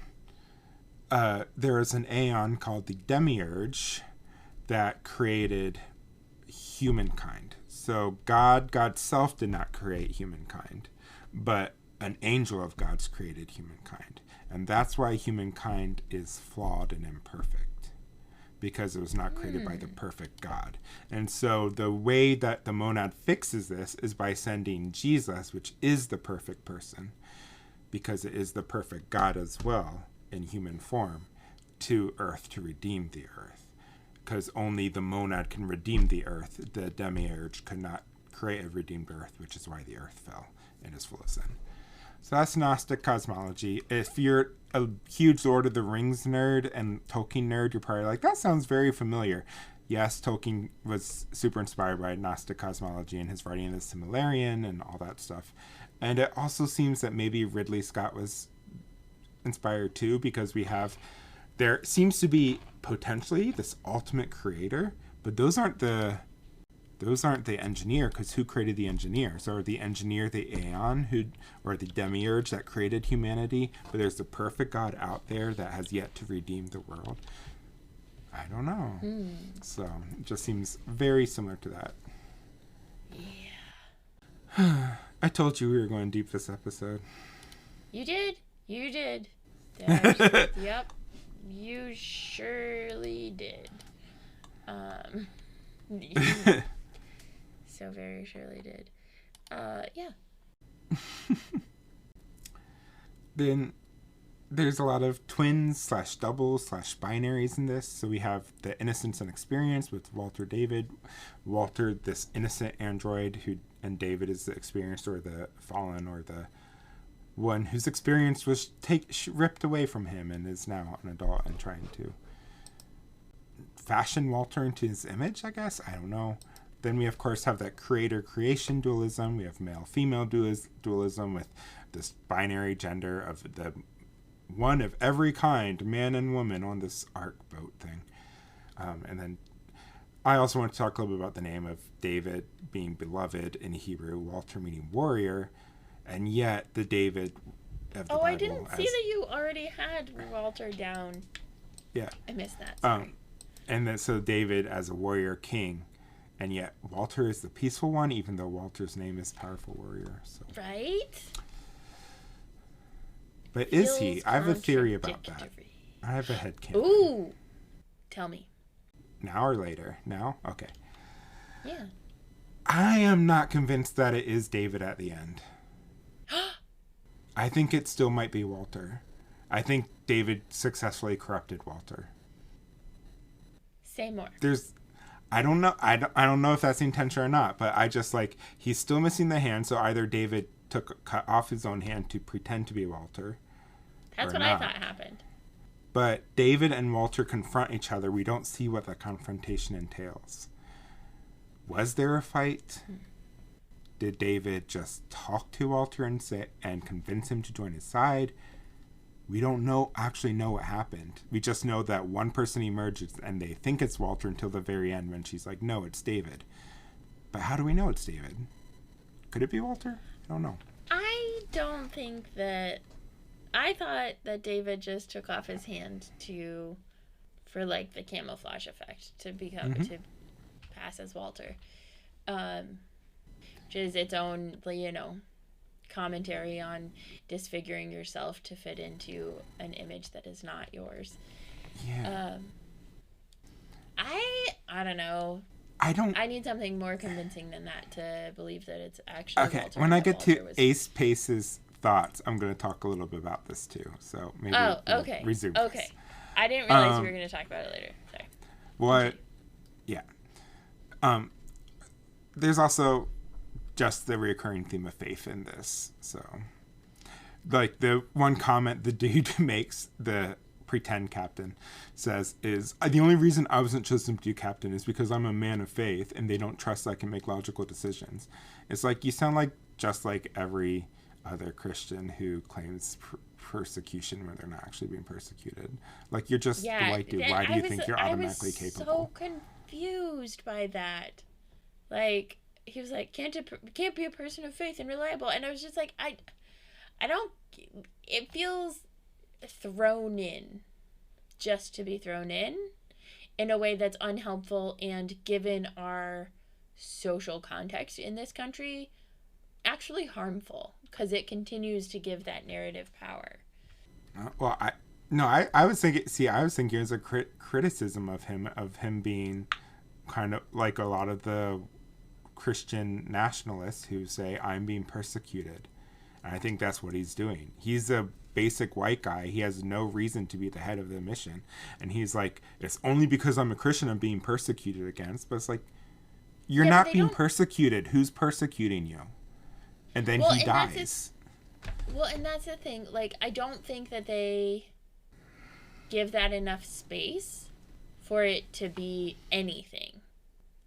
there is an aeon called the demiurge that created humankind. So God's self did not create humankind, but an angel of God's created humankind. And that's why humankind is flawed and imperfect. Because it was not created by the perfect God. And so the way that the monad fixes this is by sending Jesus, which is the perfect person, because it is the perfect God as well in human form, to earth to redeem the earth. Because only the monad can redeem the earth. The demiurge could not create a redeemed earth, which is why the earth fell and is full of sin. So that's Gnostic cosmology. If you're a huge Lord of the Rings nerd and Tolkien nerd, you're probably like, that sounds very familiar. Yes, Tolkien was super inspired by Gnostic cosmology in his writing of the Silmarillion and all that stuff. And it also seems that maybe Ridley Scott was inspired too, because there seems to be potentially this ultimate creator, but those aren't the engineer, because who created the engineer? So are the engineer the aeon or the demiurge that created humanity, but there's the perfect God out there that has yet to redeem the world? I don't know. So it just seems very similar to that. Yeah. I told you we were going deep this episode. You did. Yep. You surely did. So very surely did. Yeah. Then there's a lot of twins / doubles / binaries in this. So we have the innocence and experience with Walter David. Walter, this innocent android, and David is the experienced or the fallen or the one whose experience was ripped away from him and is now an adult and trying to fashion Walter into his image, I guess. I don't know. Then we, of course, have that creator-creation dualism. We have male-female dualism with this binary gender of the one of every kind, man and woman, on this ark boat thing. And then I also want to talk a little bit about the name of David being beloved in Hebrew, Walter meaning warrior, and yet the David of the Bible. I didn't see that you already had Walter down. Yeah. I missed that. Sorry. And then so David as a warrior king. And yet Walter is the peaceful one, even though Walter's name is powerful warrior. So. Right? But is he? I have a theory about that. I have a headcanon. Ooh! Tell me. Now or later? Now? Okay. Yeah. I am not convinced that it is David at the end. I think it still might be Walter. I think David successfully corrupted Walter. Say more. I don't know. I don't know if that's the intention or not, but I just he's still missing the hand. So either David cut off his own hand to pretend to be Walter. That's what not. I thought happened. But David and Walter confront each other. We don't see what the confrontation entails. Was there a fight? Did David just talk to Walter and convince him to join his side? We don't actually know what happened. We just know that one person emerges and they think it's Walter until the very end when she's like, no, it's David. But how do we know it's David? Could it be Walter? I don't know. I don't think that I thought that David just took off his hand for like the camouflage effect to become Mm-hmm. to pass as Walter, um, which is its own, commentary on disfiguring yourself to fit into an image that is not yours. Yeah. Um, I don't know. I don't. I need something more convincing than that to believe that it's actually Okay, Walter when and I that get to Walter was. Ace Pace's thoughts, I'm going to talk a little bit about this too. So maybe Oh, we'll okay. resume Okay. this. I didn't realize we were going to talk about it later. Sorry. What? Continue. Yeah. There's also just the recurring theme of faith in this. So, like the one comment the dude makes, the pretend captain says is, the only reason I wasn't chosen to be captain is because I'm a man of faith and they don't trust I can make logical decisions. It's like, you sound like just like every other Christian who claims persecution when they're not actually being persecuted. Like, you're just the Yeah, white dude. Why do you think you're automatically capable? so confused by that. Like, he was like, can't be a person of faith and reliable, and I was just like, I don't. It feels thrown in, just to be thrown in a way that's unhelpful, and given our social context in this country, actually harmful, because it continues to give that narrative power. Well, I was thinking. See, I was thinking as a criticism of him being kind of like a lot of the Christian nationalists who say I'm being persecuted, and I think that's what he's doing. He's a basic white guy. He has no reason to be the head of the mission, and he's like, it's only because I'm a Christian I'm being persecuted against. But it's like, you're Yeah, not being persecuted. Who's persecuting you? And then he dies. And that's the thing. Like, I don't think that they give that enough space for it to be anything.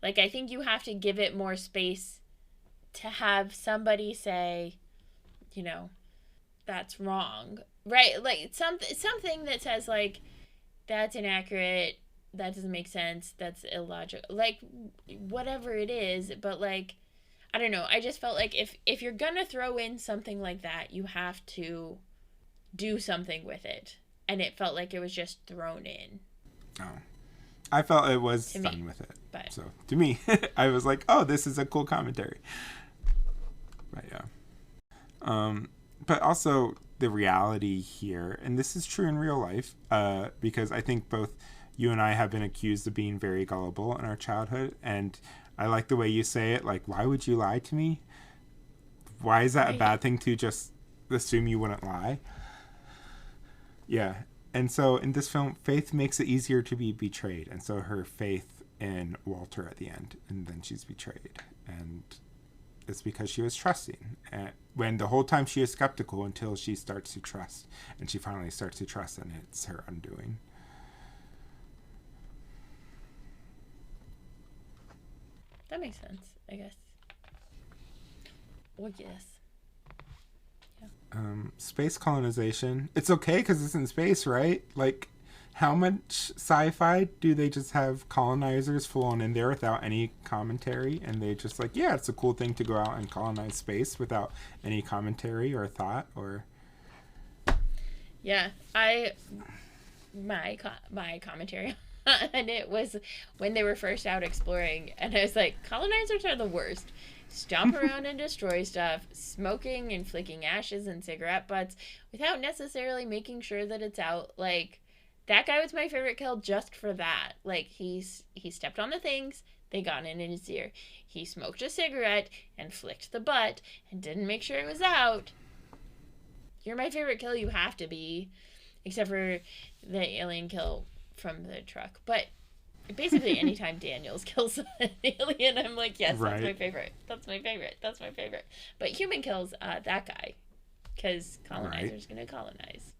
Like, I think you have to give it more space to have somebody say, that's wrong. Right? Like, something that says, like, that's inaccurate, that doesn't make sense, that's illogical. Like, whatever it is, but, like, I don't know. I just felt like if you're gonna throw in something like that, you have to do something with it, and it felt like it was just thrown in. Oh, I felt it was fun with it. But so to me, I was like, oh, this is a cool commentary. But yeah, but also the reality here, and this is true in real life, because I think both you and I have been accused of being very gullible in our childhood, and I like the way you say it. Like, why would you lie to me? Why is that a bad thing to just assume you wouldn't lie? Yeah. And so in this film, Faith makes it easier to be betrayed. And so her faith in Walter at the end, and then she's betrayed. And it's because she was trusting. And when the whole time she is skeptical until she starts to trust. And she finally starts to trust, and it's her undoing. That makes sense, I guess. Well, yes. Yeah. Space colonization. It's okay because it's in space, right? Like, how much sci-fi do they just have colonizers full on in there without any commentary? And they just like, yeah, it's a cool thing to go out and colonize space without any commentary or thought or... Yeah, my commentary and it was when they were first out exploring, and I was like, colonizers are the worst. Stomp around and destroy stuff, smoking and flicking ashes and cigarette butts without necessarily making sure that it's out. Like, that guy was my favorite kill just for that. Like, he stepped on the things, they got in his ear. He smoked a cigarette and flicked the butt and didn't make sure it was out. You're my favorite kill, you have to be. Except for the alien kill from the truck. But basically anytime Daniels kills an alien, I'm like, yes, right. That's my favorite. That's my favorite. That's my favorite. But human kills that guy. Because colonizer's going to colonize.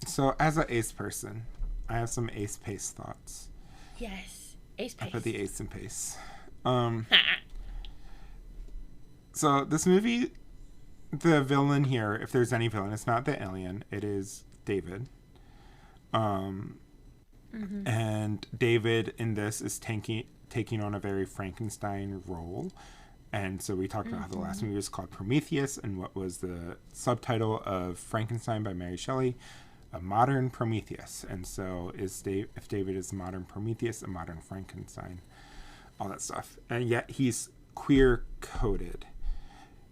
So as an ace person, I have some ace pace thoughts. Yes. Ace pace. I put the ace in pace. So this movie, the villain here, if there's any villain, it's not the alien. It is David. And David in this is taking on a very Frankenstein role. And so we talked about how the last movie was called Prometheus, and what was the subtitle of Frankenstein by Mary Shelley, a modern Prometheus. And so if David is a modern Prometheus, a modern Frankenstein, all that stuff. And yet he's queer coded.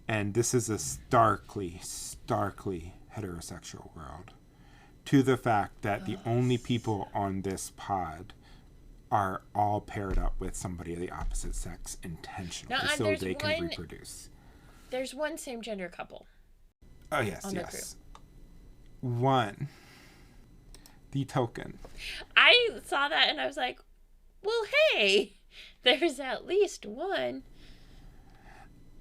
And this is a starkly heterosexual world. To the fact that the only people on this pod are all paired up with somebody of the opposite sex intentionally so they can reproduce. There's one same gender couple. Oh, yes. One. The token. I saw that and I was like, well, hey, there's at least one.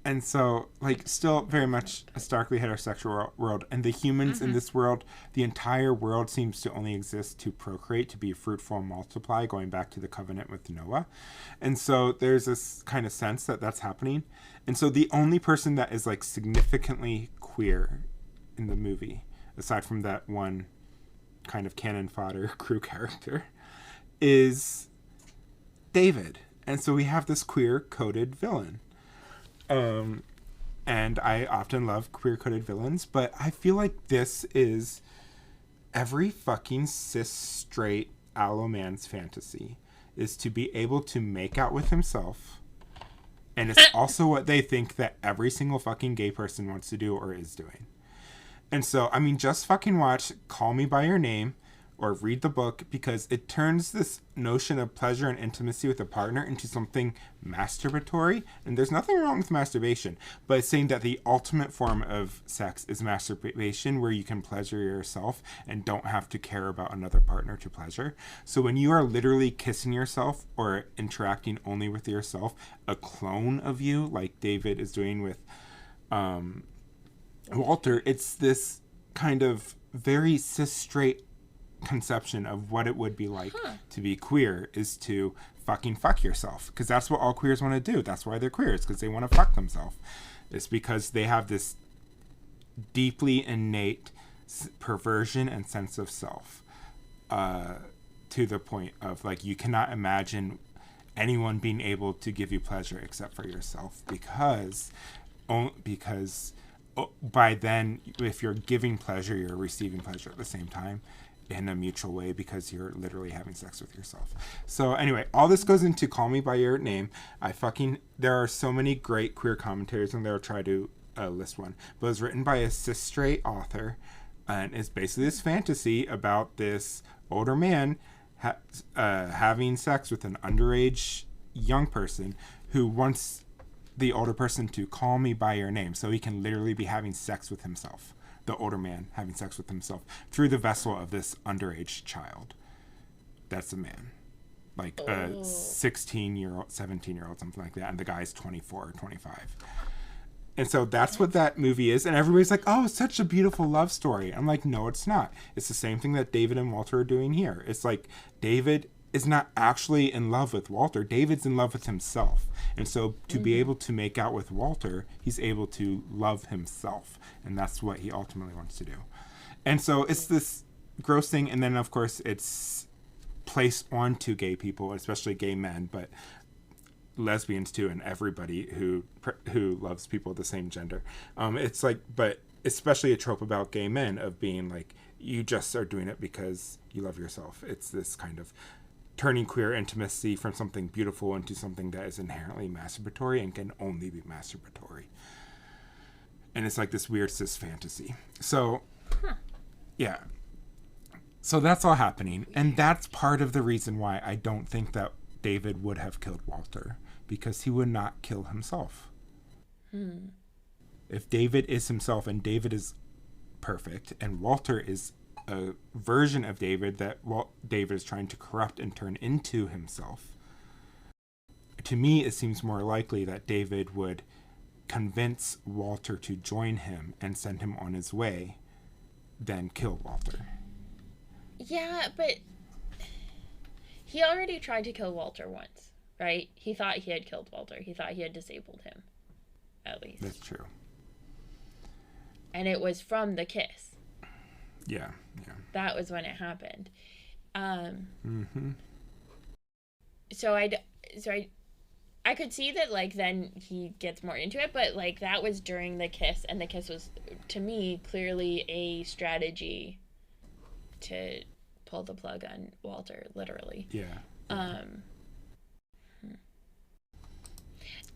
And so, like, still very much a starkly heterosexual world. And the humans in this world, the entire world seems to only exist to procreate, to be fruitful and multiply, going back to the covenant with Noah. And so there's this kind of sense that that's happening. And so the only person that is, like, significantly queer in the movie, aside from that one kind of cannon fodder crew character, is David. And so we have this queer-coded villain. And I often love queer-coded villains, but I feel like this is every fucking cis straight allo man's fantasy, is to be able to make out with himself, and it's also what they think that every single fucking gay person wants to do or is doing. And so, I mean, just fucking watch Call Me By Your Name or read the book, because it turns this notion of pleasure and intimacy with a partner into something masturbatory. And there's nothing wrong with masturbation, but it's saying that the ultimate form of sex is masturbation, where you can pleasure yourself and don't have to care about another partner to pleasure. So when you are literally kissing yourself or interacting only with yourself, a clone of you, like David is doing with Walter, it's this kind of very cis straight conception of what it would be like to be queer, is to fucking fuck yourself, because that's what all queers want to do. That's why they're queer. It's because they want to fuck themselves. It's because they have this deeply innate perversion and sense of self, to the point of, like, you cannot imagine anyone being able to give you pleasure except for yourself, because by then, if you're giving pleasure, you're receiving pleasure at the same time, in a mutual way, because you're literally having sex with yourself. So anyway, all this goes into Call Me By Your Name. There are so many great queer commentators, and they'll try to list one, but it's written by a cis straight author, and it's basically this fantasy about this older man having sex with an underage young person who wants the older person to call me by your name, so he can literally be having sex with himself. The older man having sex with himself through the vessel of this underage child. That's a man. Like a 16-year-old, 17-year-old, something like that. And the guy's 24 or 25. And so that's what that movie is. And everybody's like, oh, it's such a beautiful love story. I'm like, no, it's not. It's the same thing that David and Walter are doing here. It's like David is not actually in love with Walter. David's in love with himself. And so to be able to make out with Walter, he's able to love himself. And that's what he ultimately wants to do. And so it's this gross thing. And then, of course, it's placed onto gay people, especially gay men, but lesbians too, and everybody who loves people of the same gender. It's like, but especially a trope about gay men of being like, you just are doing it because you love yourself. It's this kind of turning queer intimacy from something beautiful into something that is inherently masturbatory and can only be masturbatory. And it's like this weird cis fantasy. So, yeah. So that's all happening. And that's part of the reason why I don't think that David would have killed Walter, because he would not kill himself. If David is himself, and David is perfect, and Walter is a version of David that David is trying to corrupt and turn into himself, to me it seems more likely that David would convince Walter to join him and send him on his way than kill Walter. Yeah, but he already tried to kill Walter once, right? He thought he had killed Walter. He thought he had disabled him, at least. That's true. And it was from the kiss. Yeah. That was when it happened. So I could see that, like, then he gets more into it, but, like, that was during the kiss, and the kiss was, to me, clearly a strategy to pull the plug on Walter, literally. Yeah. Um,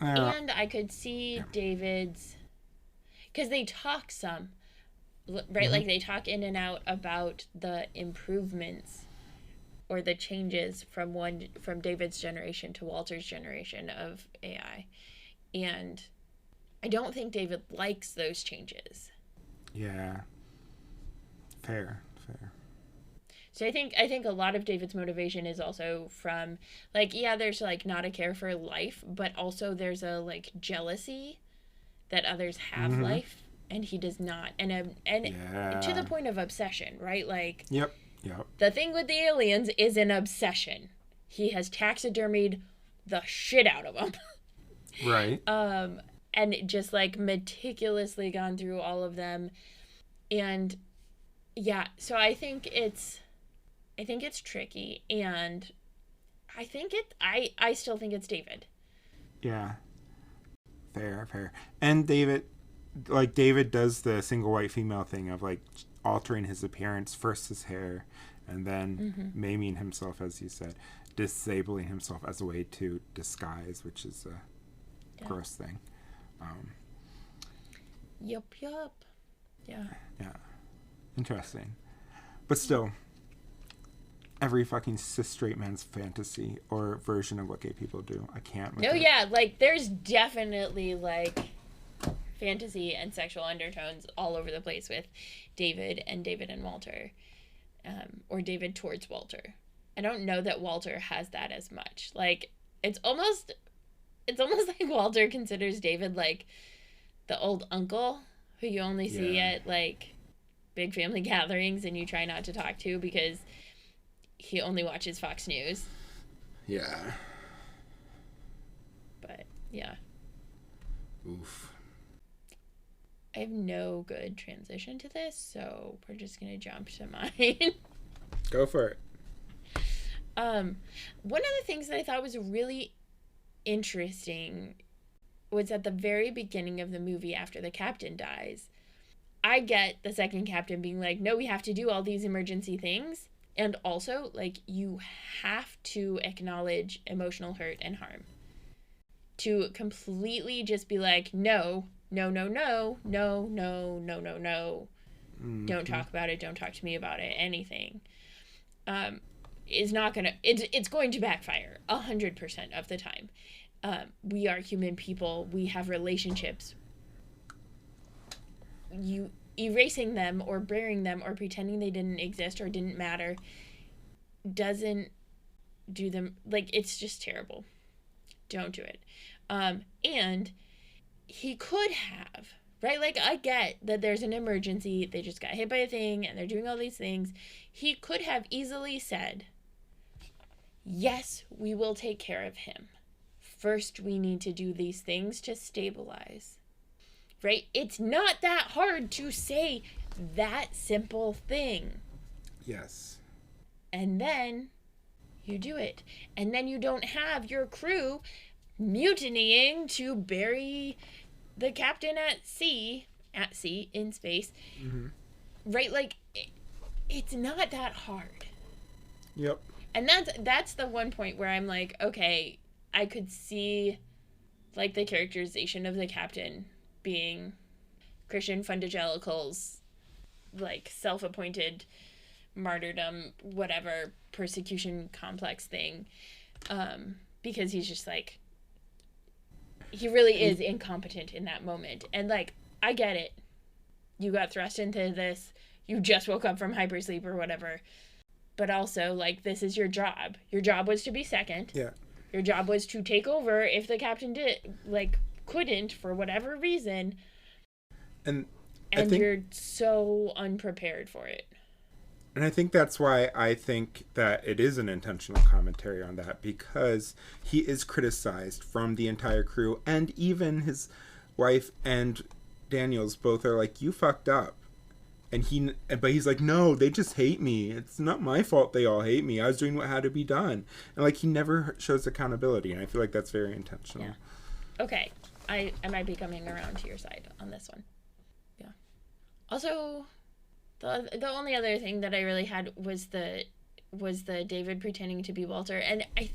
Uh, and I could see yeah. David's, because they talk some, right? Mm-hmm. Like, they talk in and out about the improvements or the changes from David's generation to Walter's generation of AI. And I don't think David likes those changes. Yeah. Fair. Fair. So I think a lot of David's motivation is also from, like, yeah, there's like not a care for life, but also there's a like jealousy that others have Mm-hmm. life and he does not, and to the Yeah. point of obsession, right? Like, Yep. Yep. the thing with the aliens is an obsession. He has taxidermied the shit out of them. Right. And just like meticulously gone through all of them. And yeah, so I think it's tricky, and I still think it's David. Yeah. Fair. Fair. And David does the single white female thing of like altering his appearance, first his hair, and then Mm-hmm. maiming himself, as you said, disabling himself as a way to disguise, which is a Yeah. gross thing. Um, Yup, yup. Yeah. yeah. Interesting. But still, every fucking cis straight man's fantasy or version of what gay people do. I can't. No, yeah, like there's definitely like fantasy and sexual undertones all over the place with David and Walter, or David towards Walter. I don't know that Walter has that as much. Like, it's almost like Walter considers David like the old uncle who you only see Yeah. at like big family gatherings and you try not to talk to because he only watches Fox News. Yeah. But yeah, Oof. I have no good transition to this, so we're just gonna jump to mine. Go for it. One of the things that I thought was really interesting was at the very beginning of the movie after the captain dies. I get the second captain being like, no, we have to do all these emergency things. And also, like, you have to acknowledge emotional hurt and harm. To completely just be like, no, no, no, no, no, no, no, no, no. Mm-hmm. Don't talk about it. Don't talk to me about it. Anything. Um, is not gonna. It's going to backfire 100% of the time. We are human people. We have relationships. You erasing them or burying them or pretending they didn't exist or didn't matter doesn't do them, like, it's just terrible. Don't do it. And he could have, right? Like, I get that there's an emergency. They just got hit by a thing and they're doing all these things. He could have easily said, yes, we will take care of him. First, we need to do these things to stabilize. Right? It's not that hard to say that simple thing. Yes. And then you do it. And then you don't have your crew mutinying to bury the captain at sea, in space. Mm-hmm. Right? Like, it's not that hard. Yep. And that's the one point where I'm like, okay, I could see, like, the characterization of the captain being Christian fundagelicals, like, self-appointed martyrdom, whatever, persecution complex thing, because he's just like, he really is incompetent in that moment. And, like, I get it. You got thrust into this. You just woke up from hypersleep or whatever. But also, like, this is your job. Your job was to be second. Yeah. Your job was to take over if the captain couldn't for whatever reason. And you're so unprepared for it. And I think that's why I think that it is an intentional commentary on that, because he is criticized from the entire crew, and even his wife and Daniels both are like, you fucked up. but he's like, no, they just hate me. It's not my fault they all hate me. I was doing what had to be done. And like, he never shows accountability, and I feel like that's very intentional. Yeah. Okay, I might be coming around to your side on this one. Yeah. Also, the only other thing that I really had was the David pretending to be Walter, and I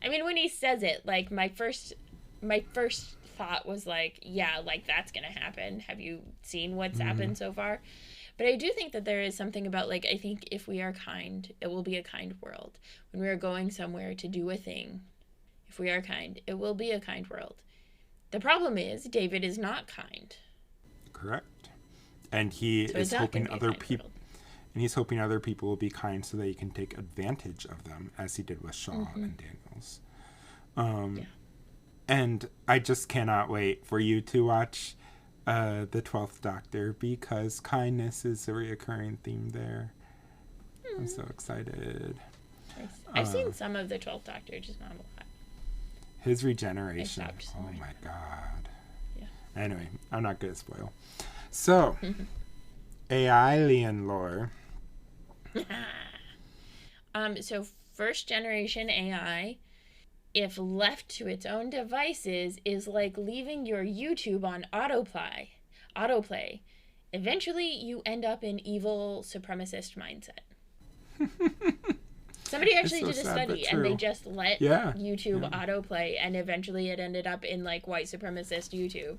mean, when he says it, like, my first thought was like, yeah, like, that's gonna happen. Have you seen what's happened so far? But I do think that there is something about, like, I think if we are kind, it will be a kind world. When we are going somewhere to do a thing, if we are kind, it will be a kind world. The problem is David is not kind. Correct. And he is hoping other people, and he's hoping other people will be kind so that he can take advantage of them, as he did with Shaw and Daniels. And I just cannot wait for you to watch the 12th Doctor, because kindness is a reoccurring theme there. I'm so excited. Nice. I've seen some of the 12th Doctor, just not a lot. His regeneration. Oh my god. Yeah. Anyway, I'm not good at spoil. So, alien lore. So first generation AI, if left to its own devices, is like leaving your YouTube on autoplay. Eventually, you end up in evil supremacist mindset. Somebody actually did a study, and they just let YouTube autoplay, and eventually it ended up in, like, white supremacist YouTube.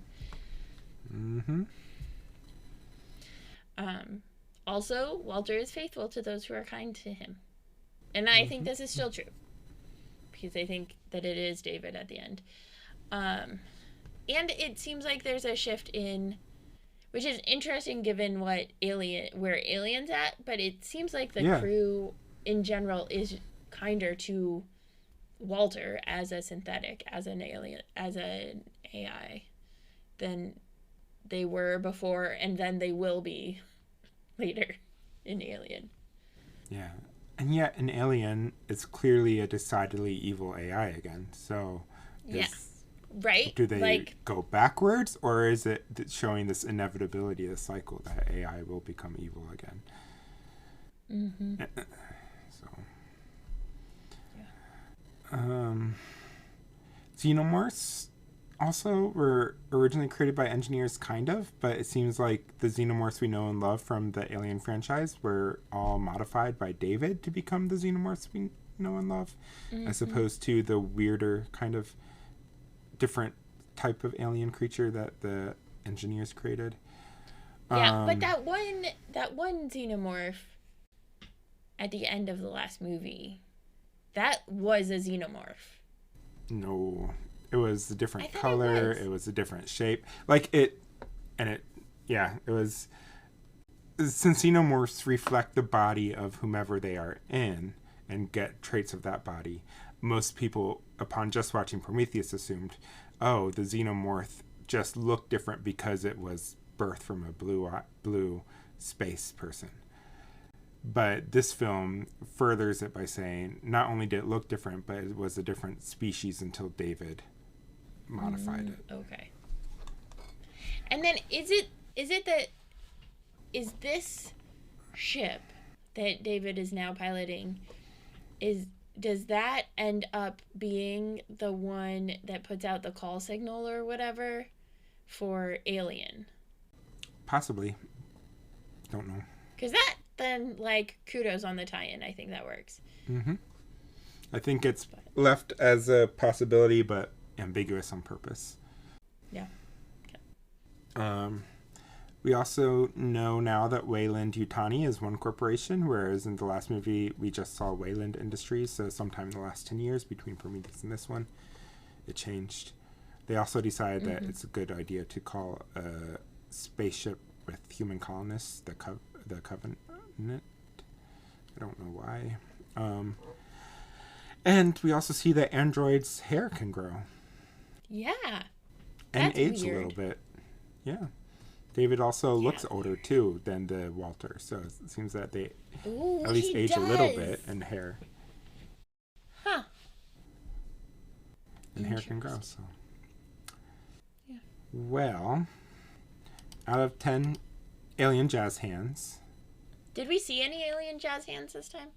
Also, Walter is faithful to those who are kind to him. And I think this is still true, because I think that it is David at the end. And it seems like there's a shift in, which is interesting given where Alien's at, but it seems like the crew in general is kinder to Walter as a synthetic, as an alien, as an AI, than they were before, and then they will be later in Alien. Yeah. And yet in Alien, it's clearly a decidedly evil AI again. So, right? Do they go backwards, or is it showing this inevitability of the cycle that AI will become evil again? Xenomorphs also were originally created by engineers, kind of, but it seems like the xenomorphs we know and love from the Alien franchise were all modified by David to become the xenomorphs we know and love, as opposed to the weirder kind of different type of alien creature that the engineers created. Yeah, but that one xenomorph at the end of the last movie, that was a xenomorph. No, it was a different color. It was a different shape. It was. Since xenomorphs reflect the body of whomever they are in and get traits of that body, most people, upon just watching Prometheus, assumed, oh, the xenomorph just looked different because it was birthed from a blue space person. But this film furthers it by saying not only did it look different, but it was a different species until David modified it. Okay. And then is this ship that David is now piloting, does that end up being the one that puts out the call signal or whatever for Alien? Possibly. Don't know. Because that, then, kudos on the tie-in. I think that works. I think it's left as a possibility, but ambiguous on purpose. Yeah. Okay. We also know now that Wayland Yutani is one corporation, whereas in the last movie we just saw Wayland Industries, so sometime in the last 10 years between Prometheus and this one, it changed. They also decided that it's a good idea to call a spaceship with human colonists the Covenant. I don't know why. And we also see that androids' hair can grow. Yeah. And age weird. A little bit. Yeah. David also looks older, too, than the Walter. So it seems that they at least age a little bit in hair. Huh. And hair can grow, so. Yeah. Well, out of 10 Alien Jazz Hands. Did we see any alien jazz hands this time?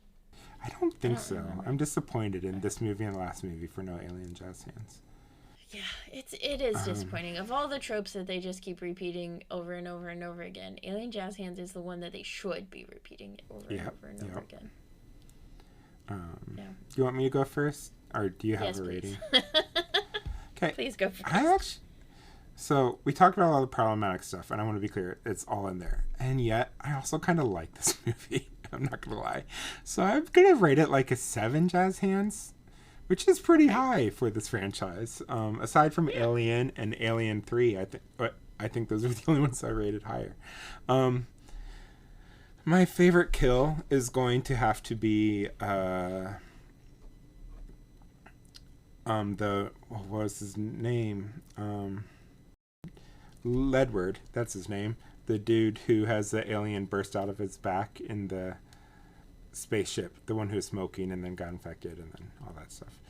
I don't think so. Remember. I'm disappointed in this movie and the last movie for no alien jazz hands. Yeah, it is disappointing. Of all the tropes that they just keep repeating over and over and over again, alien jazz hands is the one that they should be repeating over and over and over again. Do you want me to go first, or do you have a rating? Okay, please go first. So we talked about all the problematic stuff, and I want to be clear, it's all in there. And yet, I also kind of like this movie. I'm not gonna lie. So I'm gonna rate it like a 7 jazz hands, which is pretty high for this franchise. Aside from Alien and Alien 3, I think those are the only ones I rated higher. My favorite kill is going to have to be what was his name? Ledward, that's his name. The dude who has the alien burst out of his back in the spaceship, the one who was smoking and then got infected and then all that stuff.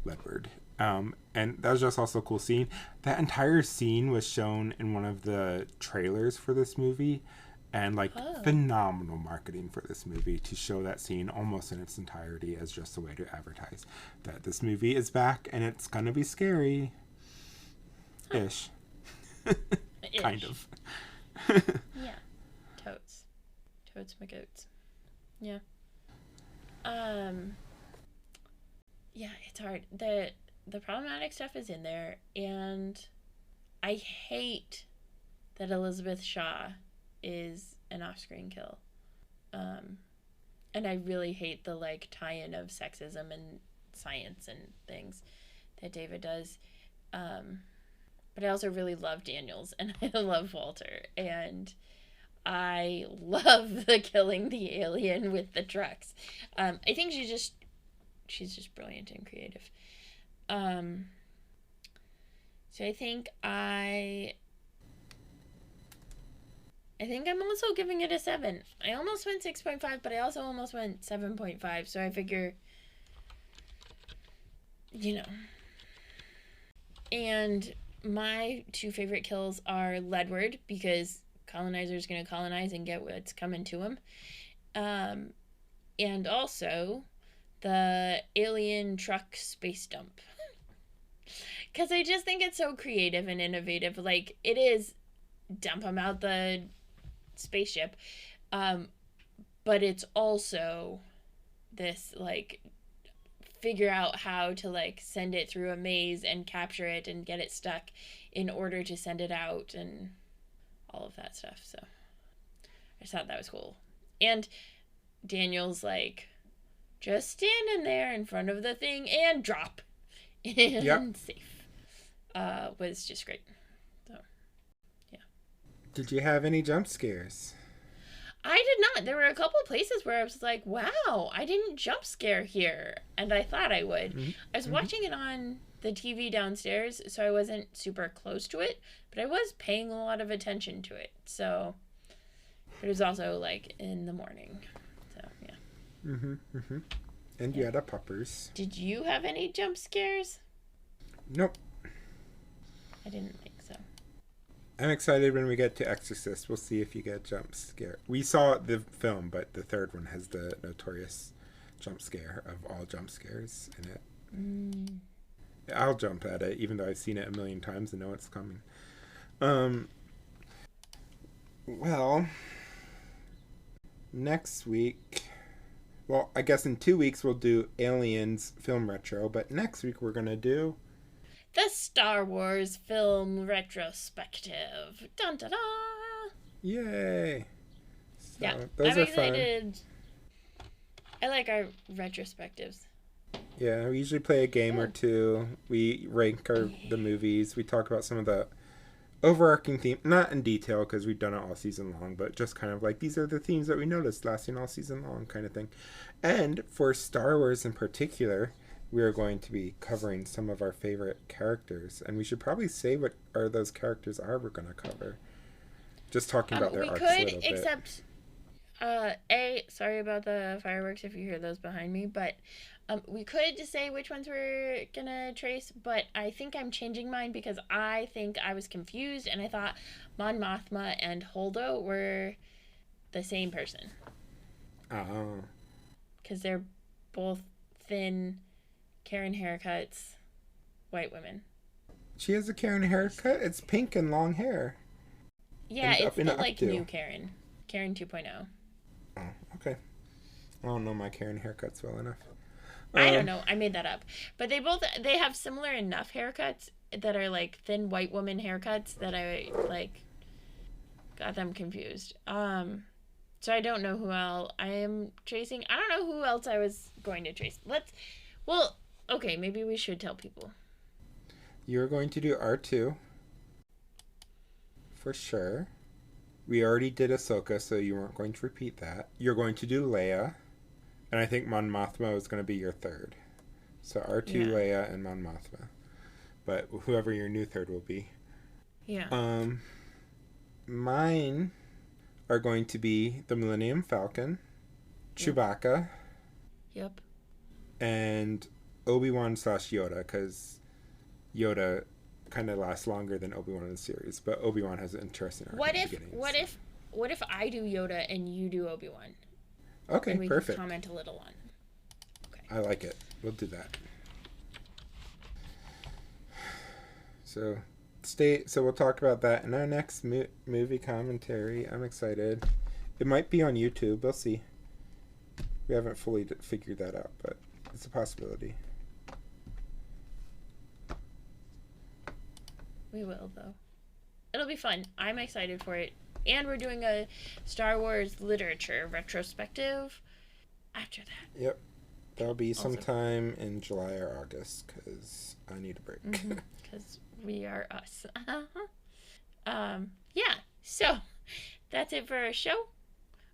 Ledward. And that was just also a cool scene. That entire scene was shown in one of the trailers for this movie, and phenomenal marketing for this movie to show that scene almost in its entirety as just a way to advertise that this movie is back and it's gonna be scary ish. Kind of. Yeah. Totes my goats. Yeah. Yeah, it's hard. The problematic stuff is in there, and I hate that Elizabeth Shaw is an off-screen kill. And I really hate the tie-in of sexism and science and things that David does. But I also really love Daniels, and I love Walter, and I love the killing the alien with the trucks. I think she's just brilliant and creative. So I think I'm also giving it a 7. I almost went 6.5, but I also almost went 7.5. So I figure, And my 2 favorite kills are Ledward, because colonizer's going to colonize and get what's coming to him. And also the alien truck space dump. Because I just think it's so creative and innovative. It is dump them out the spaceship. But it's also this, figure out how to, send it through a maze and capture it and get it stuck in order to send it out and all of that stuff. So I just thought that was cool. And Daniel's, just standing there in front of the thing and drop. And safe. Was just great. So, yeah. Did you have any jump scares? I did not. There were a couple places where I was like, wow, I didn't jump scare here. And I thought I would. Mm-hmm. I was watching it on the TV downstairs, so I wasn't super close to it, but I was paying a lot of attention to it. So it was also in the morning. So, yeah. Mm-hmm. And you had a puppers. Did you have any jump scares? Nope. I didn't think so. I'm excited when we get to Exorcist. We'll see if you get jump scare. We saw the film, but the third one has the notorious jump scare of all jump scares in it. Mm. I'll jump at it, even though I've seen it a million times and know it's coming. Well, next week... Well, I guess in 2 weeks we'll do Aliens Film Retro, but next week we're going to do... the Star Wars Film Retrospective. Dun da da! Yay! So, yeah, those I'm are excited. Fun. I like our retrospectives. Yeah, we usually play a game or two. We rank the movies. We talk about some of the overarching theme, not in detail because we've done it all season long, but just kind of these are the themes that we noticed lasting all season long kind of thing. And for Star Wars in particular, we are going to be covering some of our favorite characters, and we should probably say what those characters are we're going to cover. Just talking about their arcs a little bit. We could, except, sorry about the fireworks if you hear those behind me, but We could say which ones we're gonna trace, but I think I'm changing mine because I think I was confused and I thought Mon Mothma and Holdo were the same person. Oh. Because they're both thin, Karen haircuts, white women. She has a Karen haircut. It's pink and long hair. Yeah, it's the like new Karen. Karen 2.0. Oh, okay. I don't know my Karen haircuts well enough. I don't know. I made that up. But they have similar enough haircuts that are like thin white woman haircuts that I like got them confused. So I don't know who else I am tracing. I don't know who else I was going to trace. Okay, maybe we should tell people. You're going to do R2. For sure. We already did Ahsoka, so you weren't going to repeat that. You're going to do Leia. And I think Mon Mothma is going to be your third. So R2, yeah. Leia, and Mon Mothma. But whoever your new third will be. Yeah. Mine are going to be the Millennium Falcon, Chewbacca. Yep. And Obi-Wan / Yoda, because Yoda kind of lasts longer than Obi-Wan in the series, but Obi-Wan has an interesting arc. What if I do Yoda and you do Obi-Wan? Okay, and we perfect. Can comment a little on. Okay. I like it. We'll do that. So we'll talk about that in our next movie commentary. I'm excited. It might be on YouTube. We'll see. We haven't fully figured that out, but it's a possibility. We will, though. It'll be fun. I'm excited for it. And we're doing a Star Wars literature retrospective after that. Yep. That'll be sometime in July or August, because I need a break. Because we are us. Yeah. So, that's it for our show.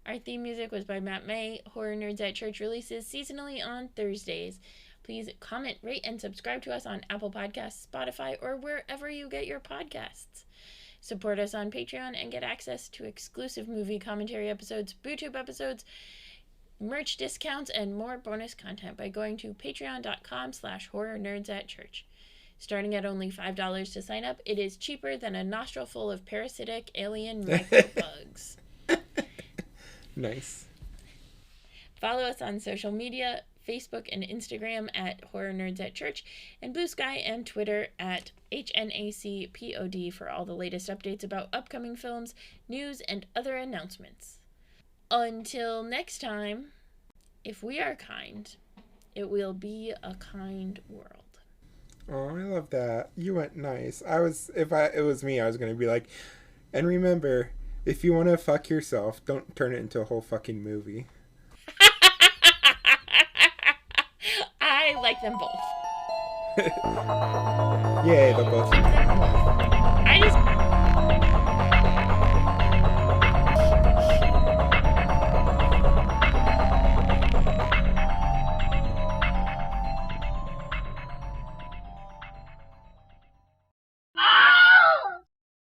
Our theme music was by Matt May. Horror Nerds at Church releases seasonally on Thursdays. Please comment, rate, and subscribe to us on Apple Podcasts, Spotify, or wherever you get your podcasts. Support us on Patreon and get access to exclusive movie commentary episodes, BooTube episodes, merch discounts, and more bonus content by going to patreon.com/horrornerdsatchurch. Starting at only $5 to sign up, it is cheaper than a nostril full of parasitic alien microbugs. Nice. Follow us on social media, Facebook and Instagram at Horror Nerds at Church, and Blue Sky and Twitter at HNACPOD for all the latest updates about upcoming films, news, and other announcements. Until next time, if we are kind, it will be a kind world. Oh, I love that. You went nice. If it was me, I was going to be like, and remember, if you want to fuck yourself, don't turn it into a whole fucking movie. I like them both. Yay, the both. I just